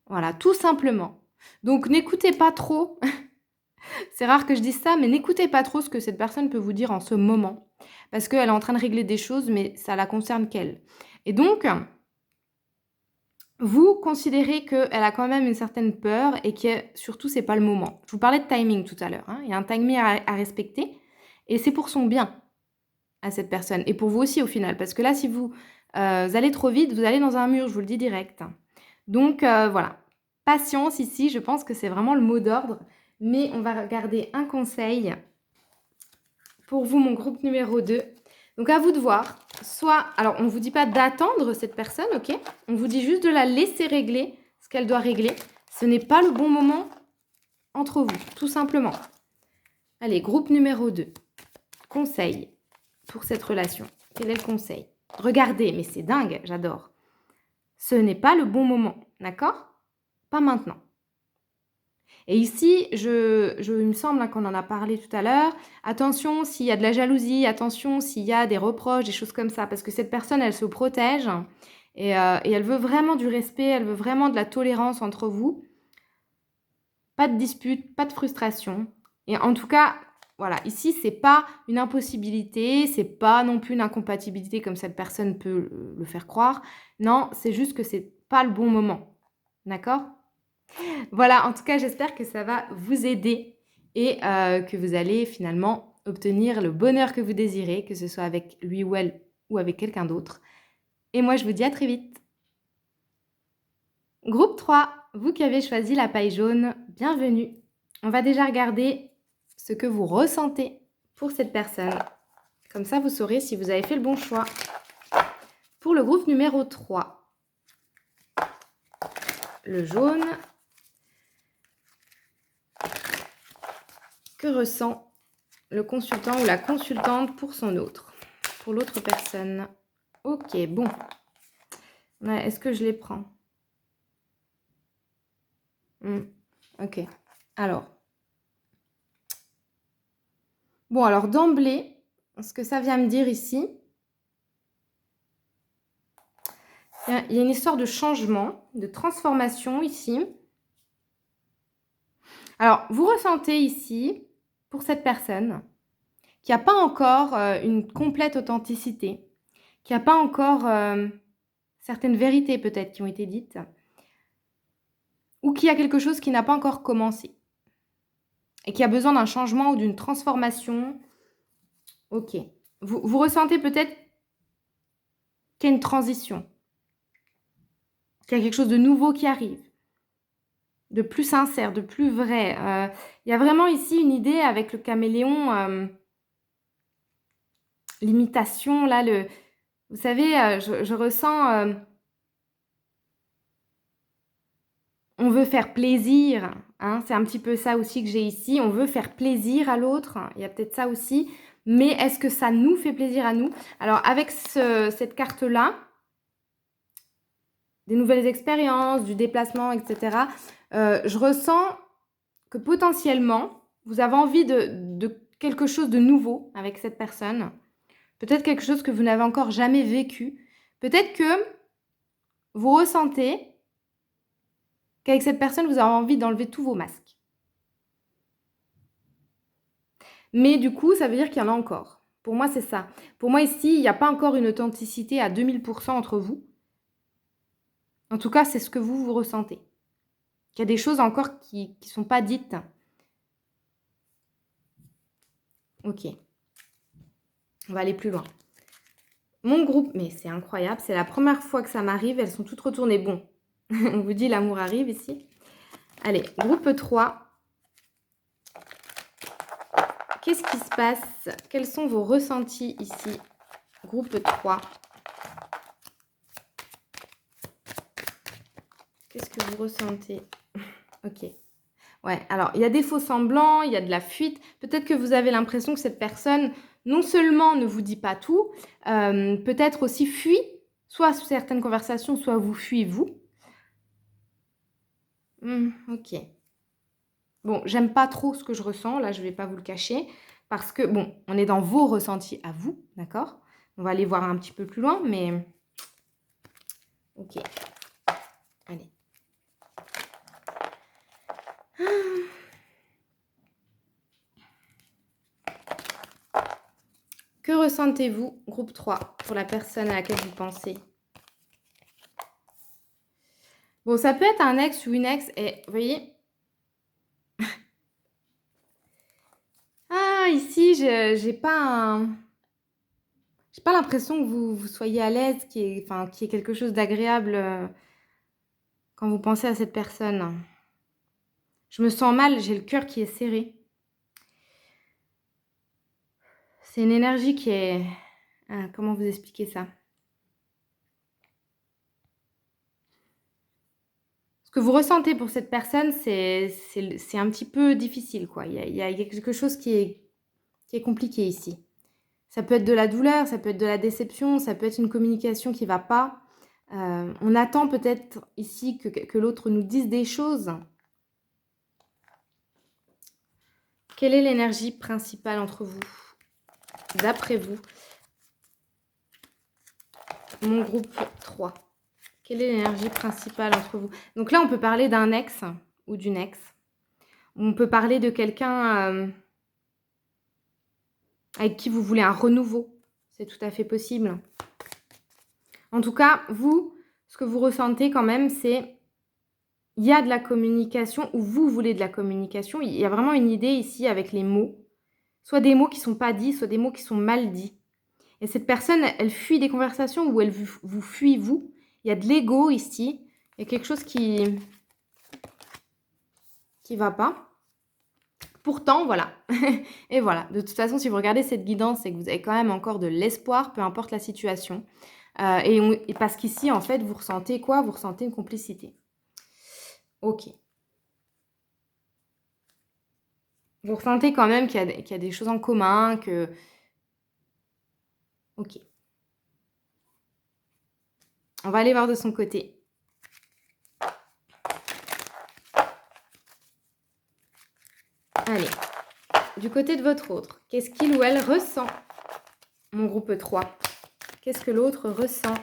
Voilà, tout simplement. Donc, n'écoutez pas trop. C'est rare que je dise ça, mais n'écoutez pas trop ce que cette personne peut vous dire en ce moment. Parce qu'elle est en train de régler des choses, mais ça la concerne qu'elle. Et donc, vous considérez qu'elle a quand même une certaine peur et que surtout, c'est pas le moment. Je vous parlais de timing tout à l'heure. Hein. Il y a un timing à respecter et c'est pour son bien à cette personne. Et pour vous aussi au final. Parce que là, si vous allez trop vite, vous allez dans un mur, je vous le dis direct. Donc, voilà. Patience ici, je pense que c'est vraiment le mot d'ordre. Mais on va regarder un conseil pour vous, mon groupe numéro 2. Donc, à vous de voir. Soit, alors, on ne vous dit pas d'attendre cette personne, ok? On vous dit juste de la laisser régler ce qu'elle doit régler. Ce n'est pas le bon moment entre vous, tout simplement. Allez, groupe numéro 2. Conseil pour cette relation. Quel est le conseil? Regardez, mais c'est dingue, j'adore. Ce n'est pas le bon moment, d'accord? Pas maintenant. Et ici, il me semble qu'on en a parlé tout à l'heure. Attention s'il y a de la jalousie, attention s'il y a des reproches, des choses comme ça. Parce que cette personne, elle se protège et elle veut vraiment du respect, elle veut vraiment de la tolérance entre vous. Pas de dispute, pas de frustration. Et en tout cas, voilà, ici, c'est pas une impossibilité, c'est pas non plus une incompatibilité comme cette personne peut le faire croire. Non, c'est juste que c'est pas le bon moment. D'accord ? Voilà, en tout cas, j'espère que ça va vous aider et que vous allez finalement obtenir le bonheur que vous désirez, que ce soit avec lui ou elle ou avec quelqu'un d'autre. Et moi, je vous dis à très vite. Groupe 3, vous qui avez choisi la paille jaune, bienvenue. On va déjà regarder ce que vous ressentez pour cette personne. Comme ça, vous saurez si vous avez fait le bon choix. Pour le groupe numéro 3, le jaune. Que ressent le consultant ou la consultante pour son autre, pour l'autre personne? Ok, bon. Est-ce que je les prends? Ok. Alors. Bon, alors d'emblée, ce que ça vient me dire ici, il y a une histoire de changement, de transformation ici. Alors, vous ressentez ici, pour cette personne, qui n'a pas encore une complète authenticité, qui n'a pas encore certaines vérités peut-être qui ont été dites, ou qui a quelque chose qui n'a pas encore commencé, et qui a besoin d'un changement ou d'une transformation. Ok. Vous ressentez peut-être qu'il y a une transition, qu'il y a quelque chose de nouveau qui arrive, de plus sincère, de plus vrai. Il y a vraiment ici une idée avec le caméléon, l'imitation, là, vous savez, je ressens... on veut faire plaisir, hein, c'est un petit peu ça aussi que j'ai ici. On veut faire plaisir à l'autre, il y a peut-être ça aussi. Mais est-ce que ça nous fait plaisir à nous? Alors, avec cette carte-là, des nouvelles expériences, du déplacement, etc., je ressens que potentiellement, vous avez envie de quelque chose de nouveau avec cette personne. Peut-être quelque chose que vous n'avez encore jamais vécu. Peut-être que vous ressentez qu'avec cette personne, vous avez envie d'enlever tous vos masques. Mais du coup, ça veut dire qu'il y en a encore. Pour moi, c'est ça. Pour moi, ici, il n'y a pas encore une authenticité à 2000% entre vous. En tout cas, c'est ce que vous ressentez. Il y a des choses encore qui ne sont pas dites. Ok. On va aller plus loin. Mon groupe, mais c'est incroyable, c'est la première fois que ça m'arrive, elles sont toutes retournées. Bon, on vous dit l'amour arrive ici. Allez, groupe 3. Qu'est-ce qui se passe? Quels sont vos ressentis ici? Groupe 3. Qu'est-ce que vous ressentez? Ok. Ouais, alors, il y a des faux semblants, il y a de la fuite. Peut-être que vous avez l'impression que cette personne, non seulement ne vous dit pas tout, peut-être aussi fuit, soit sous certaines conversations, soit vous fuyez vous. Ok. Bon, j'aime pas trop ce que je ressens, là, je vais pas vous le cacher, parce que, bon, on est dans vos ressentis à vous, d'accord? On va aller voir un petit peu plus loin, mais... Ok, allez. Que ressentez-vous, groupe 3, pour la personne à laquelle vous pensez? Bon, ça peut être un ex ou une ex, et vous voyez... Ah, ici, j'ai pas l'impression que vous soyez à l'aise, qu'il y ait quelque chose d'agréable quand vous pensez à cette personne. Je me sens mal, j'ai le cœur qui est serré. C'est une énergie qui est... Ah, comment vous expliquer ça? Ce que vous ressentez pour cette personne, c'est un petit peu difficile, quoi. Il y a quelque chose qui est compliqué ici. Ça peut être de la douleur, ça peut être de la déception, ça peut être une communication qui ne va pas. On attend peut-être ici que l'autre nous dise des choses. Quelle est l'énergie principale entre vous, d'après vous? Mon groupe 3. Quelle est l'énergie principale entre vous? Donc là, on peut parler d'un ex ou d'une ex. On peut parler de quelqu'un avec qui vous voulez un renouveau. C'est tout à fait possible. En tout cas, vous, ce que vous ressentez quand même, c'est... Il y a de la communication, ou vous voulez de la communication. Il y a vraiment une idée ici avec les mots. Soit des mots qui ne sont pas dits, soit des mots qui sont mal dits. Et cette personne, elle fuit des conversations où elle vous fuit, vous. Il y a de l'ego ici. Il y a quelque chose qui va pas. Pourtant, voilà. Et voilà. De toute façon, si vous regardez cette guidance, c'est que vous avez quand même encore de l'espoir, peu importe la situation. Et parce qu'ici, en fait, vous ressentez quoi? Vous ressentez une complicité. Ok. Vous ressentez quand même qu'il y a des choses en commun, que... Ok. On va aller voir de son côté. Allez. Du côté de votre autre, qu'est-ce qu'il ou elle ressent? Mon groupe 3. Qu'est-ce que l'autre ressent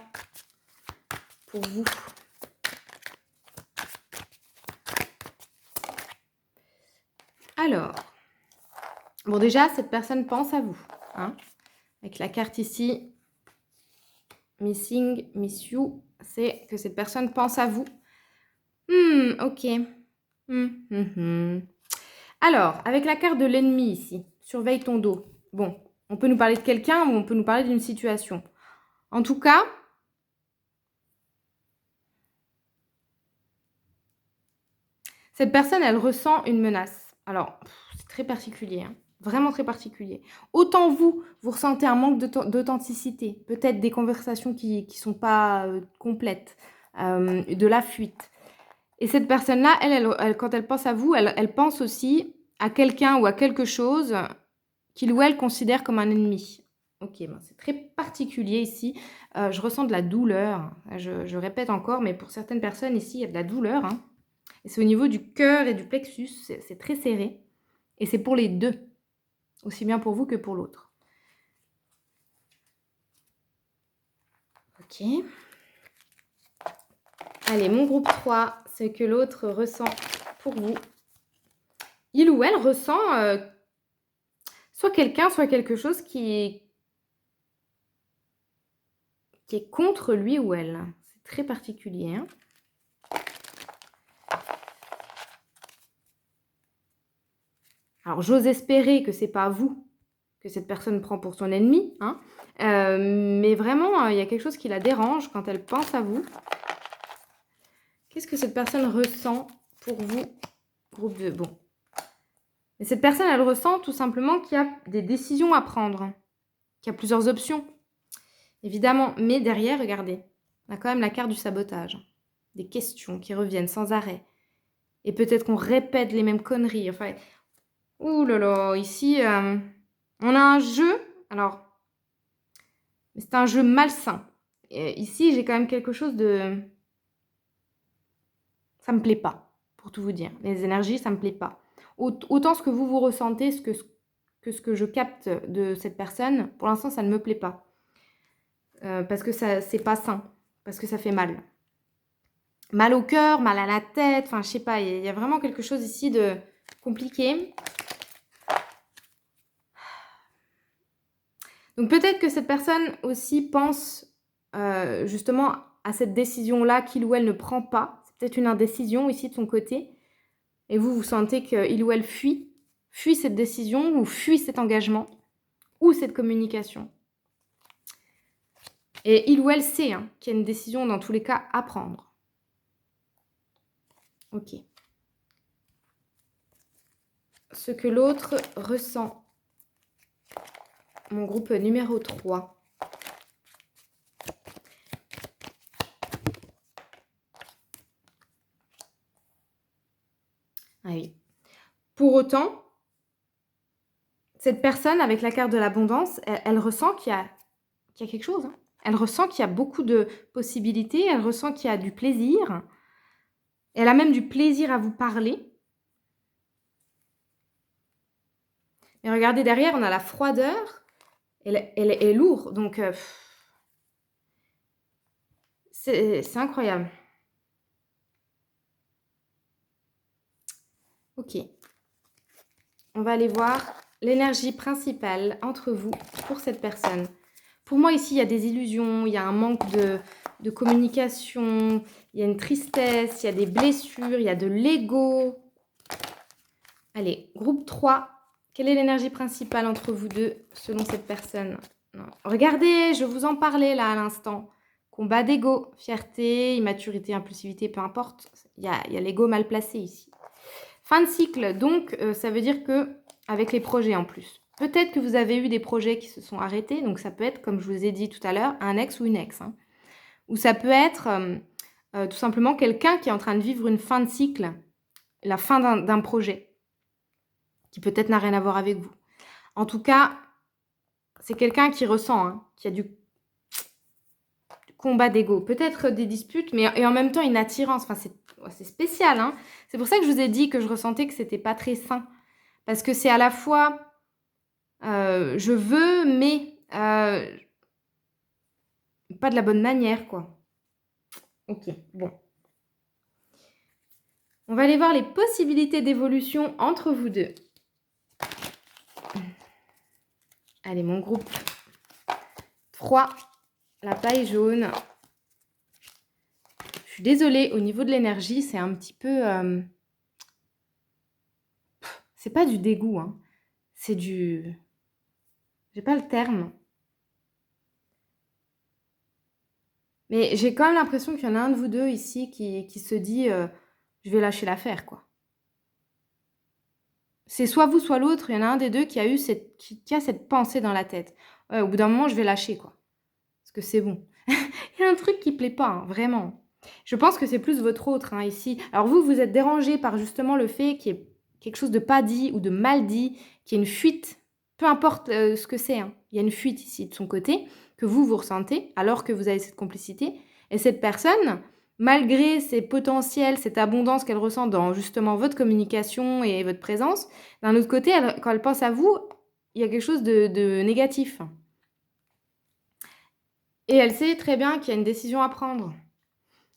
pour vous? Alors, bon déjà, cette personne pense à vous. Hein, avec la carte ici, Missing, Miss You, c'est que cette personne pense à vous. Ok. Alors, avec la carte de l'ennemi ici, surveille ton dos. Bon, on peut nous parler de quelqu'un ou on peut nous parler d'une situation. En tout cas, cette personne, elle ressent une menace. Alors, c'est très particulier, hein. Vraiment très particulier. Autant vous ressentez un manque d'authenticité, peut-être des conversations qui ne sont pas complètes, de la fuite. Et cette personne-là, elle, quand elle pense à vous, elle pense aussi à quelqu'un ou à quelque chose qu'il ou elle considère comme un ennemi. Ok, ben c'est très particulier ici. Je ressens de la douleur. Je répète encore, mais pour certaines personnes ici, il y a de la douleur, hein. Et c'est au niveau du cœur et du plexus, c'est très serré. Et c'est pour les deux, aussi bien pour vous que pour l'autre. Ok. Allez, mon groupe 3, ce que l'autre ressent pour vous. Il ou elle ressent soit quelqu'un, soit quelque chose qui est contre lui ou elle. C'est très particulier, hein. Alors, j'ose espérer que c'est pas vous que cette personne prend pour son ennemi, hein. Mais vraiment, il y a quelque chose qui la dérange quand elle pense à vous. Qu'est-ce que cette personne ressent pour vous, groupe 2? Bon. Et cette personne, elle ressent tout simplement qu'il y a des décisions à prendre, qu'il y a plusieurs options, évidemment. Mais derrière, regardez, on a quand même la carte du sabotage. Des questions qui reviennent sans arrêt. Et peut-être qu'on répète les mêmes conneries. Enfin, ouh là là, ici, on a un jeu. Alors, c'est un jeu malsain. Et ici, j'ai quand même quelque chose de... Ça me plaît pas. pour tout vous dire. Les énergies, ça me plaît pas. Autant ce que vous ressentez, ce que je capte de cette personne, pour l'instant, ça ne me plaît pas. Parce que ça, c'est pas sain, parce que ça fait mal. Mal au cœur, mal à la tête, enfin, je sais pas, il y a vraiment quelque chose ici de compliqué. Donc peut-être que cette personne aussi pense justement à cette décision-là qu'il ou elle ne prend pas. C'est peut-être une indécision ici de son côté. Et vous sentez qu'il ou elle fuit cette décision ou fuit cet engagement ou cette communication. Et il ou elle sait qu'il y a une décision dans tous les cas à prendre. Ok. Ce que l'autre ressent. Mon groupe numéro 3. Ah oui. Pour autant, cette personne avec la carte de l'abondance, elle ressent qu'il y a quelque chose. Elle ressent qu'il y a beaucoup de possibilités, elle ressent qu'il y a du plaisir. Elle a même du plaisir à vous parler. Mais regardez derrière, on a la froideur. Elle est lourde, donc c'est incroyable. Ok. On va aller voir l'énergie principale entre vous pour cette personne. Pour moi, ici, il y a des illusions, il y a un manque de communication, il y a une tristesse, il y a des blessures, il y a de l'ego. Allez, groupe 3. Quelle est l'énergie principale entre vous deux selon cette personne? Non. Regardez, je vous en parlais là à l'instant. Combat d'ego, fierté, immaturité, impulsivité, peu importe. Il y a l'ego mal placé ici. Fin de cycle, donc ça veut dire que avec les projets en plus. Peut-être que vous avez eu des projets qui se sont arrêtés, donc ça peut être, comme je vous ai dit tout à l'heure, un ex ou une ex. Ou ça peut être tout simplement quelqu'un qui est en train de vivre une fin de cycle, la fin d'un projet, qui peut-être n'a rien à voir avec vous. En tout cas, c'est quelqu'un qui ressent, qui a du combat d'ego. Peut-être des disputes, mais et en même temps une attirance. Enfin, c'est spécial. C'est pour ça que je vous ai dit que je ressentais que c'était pas très sain. Parce que c'est à la fois je veux, mais pas de la bonne manière, quoi. Ok, bon. On va aller voir les possibilités d'évolution entre vous deux. Allez, mon groupe 3, la paille jaune. Je suis désolée, au niveau de l'énergie, c'est un petit peu... c'est pas du dégoût, c'est du... J'ai pas le terme. Mais j'ai quand même l'impression qu'il y en a un de vous deux ici qui se dit je vais lâcher l'affaire, quoi. C'est soit vous, soit l'autre. Il y en a un des deux qui a cette pensée dans la tête. Ouais, au bout d'un moment, je vais lâcher, quoi. Parce que c'est bon. Il y a un truc qui plaît pas, vraiment. Je pense que c'est plus votre autre, ici. Alors vous êtes dérangé par justement le fait qu'il y ait quelque chose de pas dit ou de mal dit, qu'il y ait une fuite. Peu importe ce que c'est. Il y a une fuite ici de son côté que vous ressentez alors que vous avez cette complicité. Et cette personne, malgré ses potentiels, cette abondance qu'elle ressent dans justement votre communication et votre présence, d'un autre côté, quand elle pense à vous, il y a quelque chose de négatif. Et elle sait très bien qu'il y a une décision à prendre.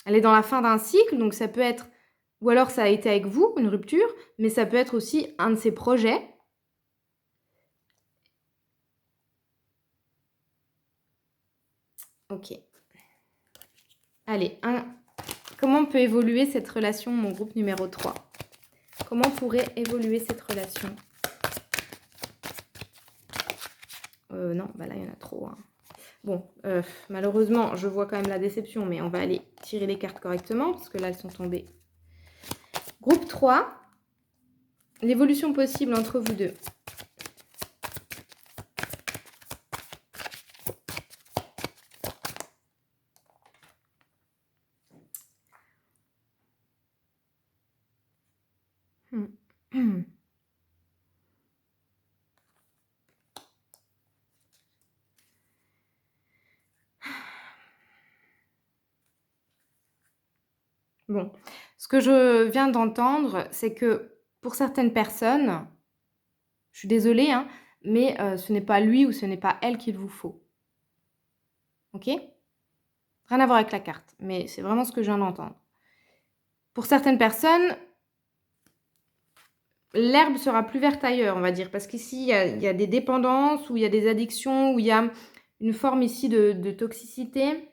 Elle est dans la fin d'un cycle, donc ça peut être, ou alors ça a été avec vous, une rupture, mais ça peut être aussi un de ses projets. Ok. Allez, comment peut évoluer cette relation, mon groupe numéro 3? Comment pourrait évoluer cette relation? Non, bah là, il y en a trop. Bon, malheureusement, je vois quand même la déception, mais on va aller tirer les cartes correctement, parce que là, elles sont tombées. Groupe 3, l'évolution possible entre vous deux. Bon, ce que je viens d'entendre, c'est que pour certaines personnes, je suis désolée, hein, mais ce n'est pas lui ou ce n'est pas elle qu'il vous faut. OK? Rien à voir avec la carte, mais c'est vraiment ce que je viens d'entendre. Pour certaines personnes, l'herbe sera plus verte ailleurs, on va dire, parce qu'ici, il y a des dépendances, ou il y a des addictions, ou il y a une forme ici de toxicité.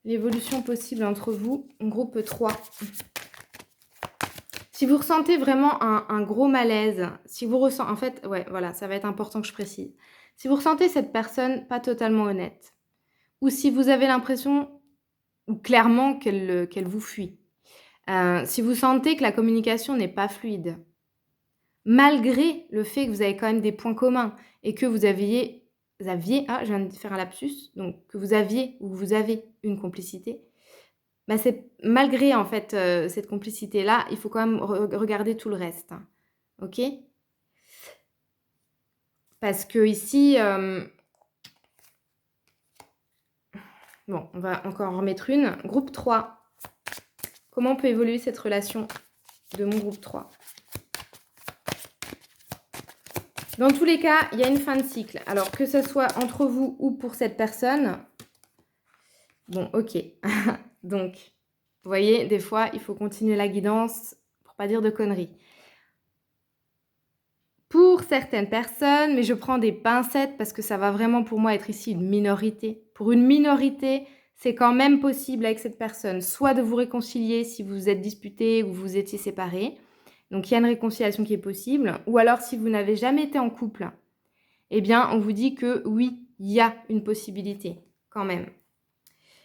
L'évolution possible entre vous, groupe 3. Si vous ressentez vraiment un gros malaise, si vous ressentez, en fait, ouais, voilà, ça va être important que je précise. Si vous ressentez cette personne pas totalement honnête, ou si vous avez l'impression, ou clairement qu'elle vous fuit, si vous sentez que la communication n'est pas fluide, malgré le fait que vous avez quand même des points communs et que vous aviez, ah, je viens de faire un lapsus, donc que vous aviez ou vous avez une complicité, bah, c'est malgré en fait cette complicité-là, il faut quand même regarder tout le reste, hein, ok? Parce que ici, bon, on va encore en remettre une. Groupe 3. Comment peut évoluer cette relation de mon groupe 3? Dans tous les cas, il y a une fin de cycle. Alors, que ce soit entre vous ou pour cette personne, bon, ok. Donc, vous voyez, des fois, il faut continuer la guidance pour pas dire de conneries. Pour certaines personnes, mais je prends des pincettes parce que ça va vraiment pour moi être ici une minorité. Pour une minorité, c'est quand même possible avec cette personne, soit de vous réconcilier si vous vous êtes disputés ou vous étiez séparés. Donc, il y a une réconciliation qui est possible. Ou alors, si vous n'avez jamais été en couple, eh bien, on vous dit que oui, il y a une possibilité quand même.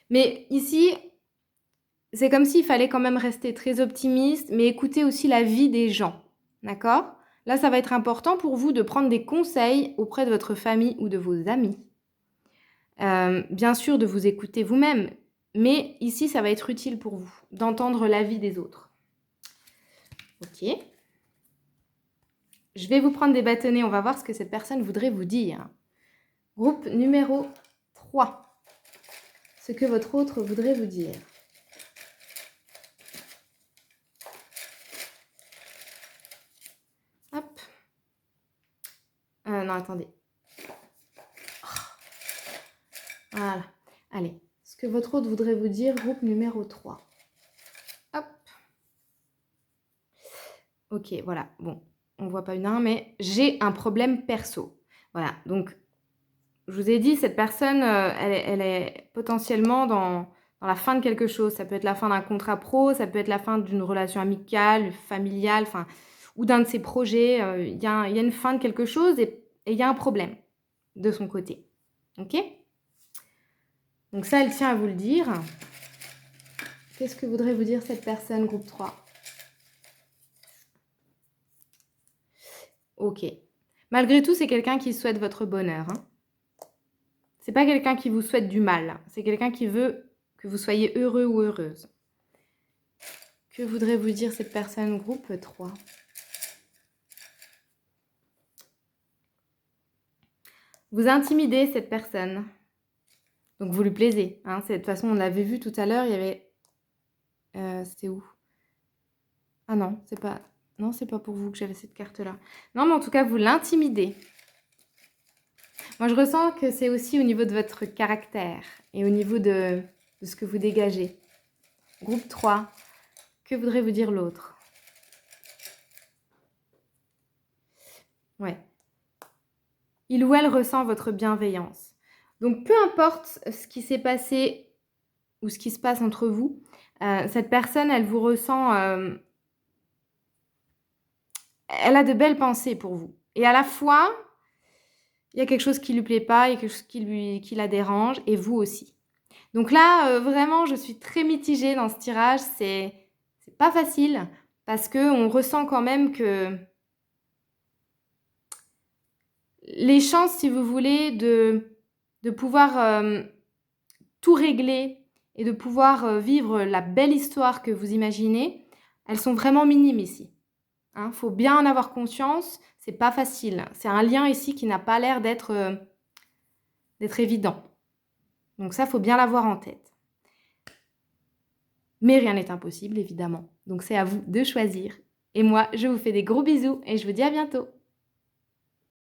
Mais ici, c'est comme s'il fallait quand même rester très optimiste, mais écouter aussi la vie des gens. D'accord? Là, ça va être important pour vous de prendre des conseils auprès de votre famille ou de vos amis. Bien sûr, de vous écouter vous-même, mais ici, ça va être utile pour vous d'entendre l'avis des autres. Ok. Je vais vous prendre des bâtonnets, on va voir ce que cette personne voudrait vous dire. Groupe numéro 3. Ce que votre autre voudrait vous dire. Hop. Non, attendez. Voilà. Allez. Ce que votre autre voudrait vous dire, groupe numéro 3. Hop. Ok, voilà. Bon, on ne voit pas une 1, mais j'ai un problème perso. Voilà. Donc, je vous ai dit, cette personne, elle est potentiellement dans la fin de quelque chose. Ça peut être la fin d'un contrat pro, ça peut être la fin d'une relation amicale, familiale, enfin, ou d'un de ses projets. Il y a une fin de quelque chose et il y a un problème de son côté. Ok? Donc ça, elle tient à vous le dire. Qu'est-ce que voudrait vous dire cette personne, groupe 3? Ok. Malgré tout, c'est quelqu'un qui souhaite votre bonheur. Hein. C'est pas quelqu'un qui vous souhaite du mal. C'est quelqu'un qui veut que vous soyez heureux ou heureuse. Que voudrait vous dire cette personne, groupe 3? Vous intimidez cette personne. Donc vous lui plaisez. Hein. De toute façon, on l'avait vu tout à l'heure, il y avait... c'était où? Ah non, c'est pas... Non, c'est pas pour vous que j'avais cette carte-là. Non, mais en tout cas, vous l'intimidez. Moi, je ressens que c'est aussi au niveau de votre caractère et au niveau de ce que vous dégagez. Groupe 3, que voudrait vous dire l'autre? Ouais. Il ou elle ressent votre bienveillance. Donc, peu importe ce qui s'est passé ou ce qui se passe entre vous, cette personne, elle vous ressent... elle a de belles pensées pour vous. Et à la fois, il y a quelque chose qui lui plaît pas, il y a quelque chose qui la dérange, et vous aussi. Donc là, vraiment, je suis très mitigée dans ce tirage. C'est pas facile, parce qu'on ressent quand même que les chances, si vous voulez, de pouvoir tout régler et de pouvoir vivre la belle histoire que vous imaginez, elles sont vraiment minimes ici. Hein, faut bien en avoir conscience, c'est pas facile. C'est un lien ici qui n'a pas l'air d'être évident. Donc ça, faut bien l'avoir en tête. Mais rien n'est impossible, évidemment. Donc c'est à vous de choisir. Et moi, je vous fais des gros bisous et je vous dis à bientôt.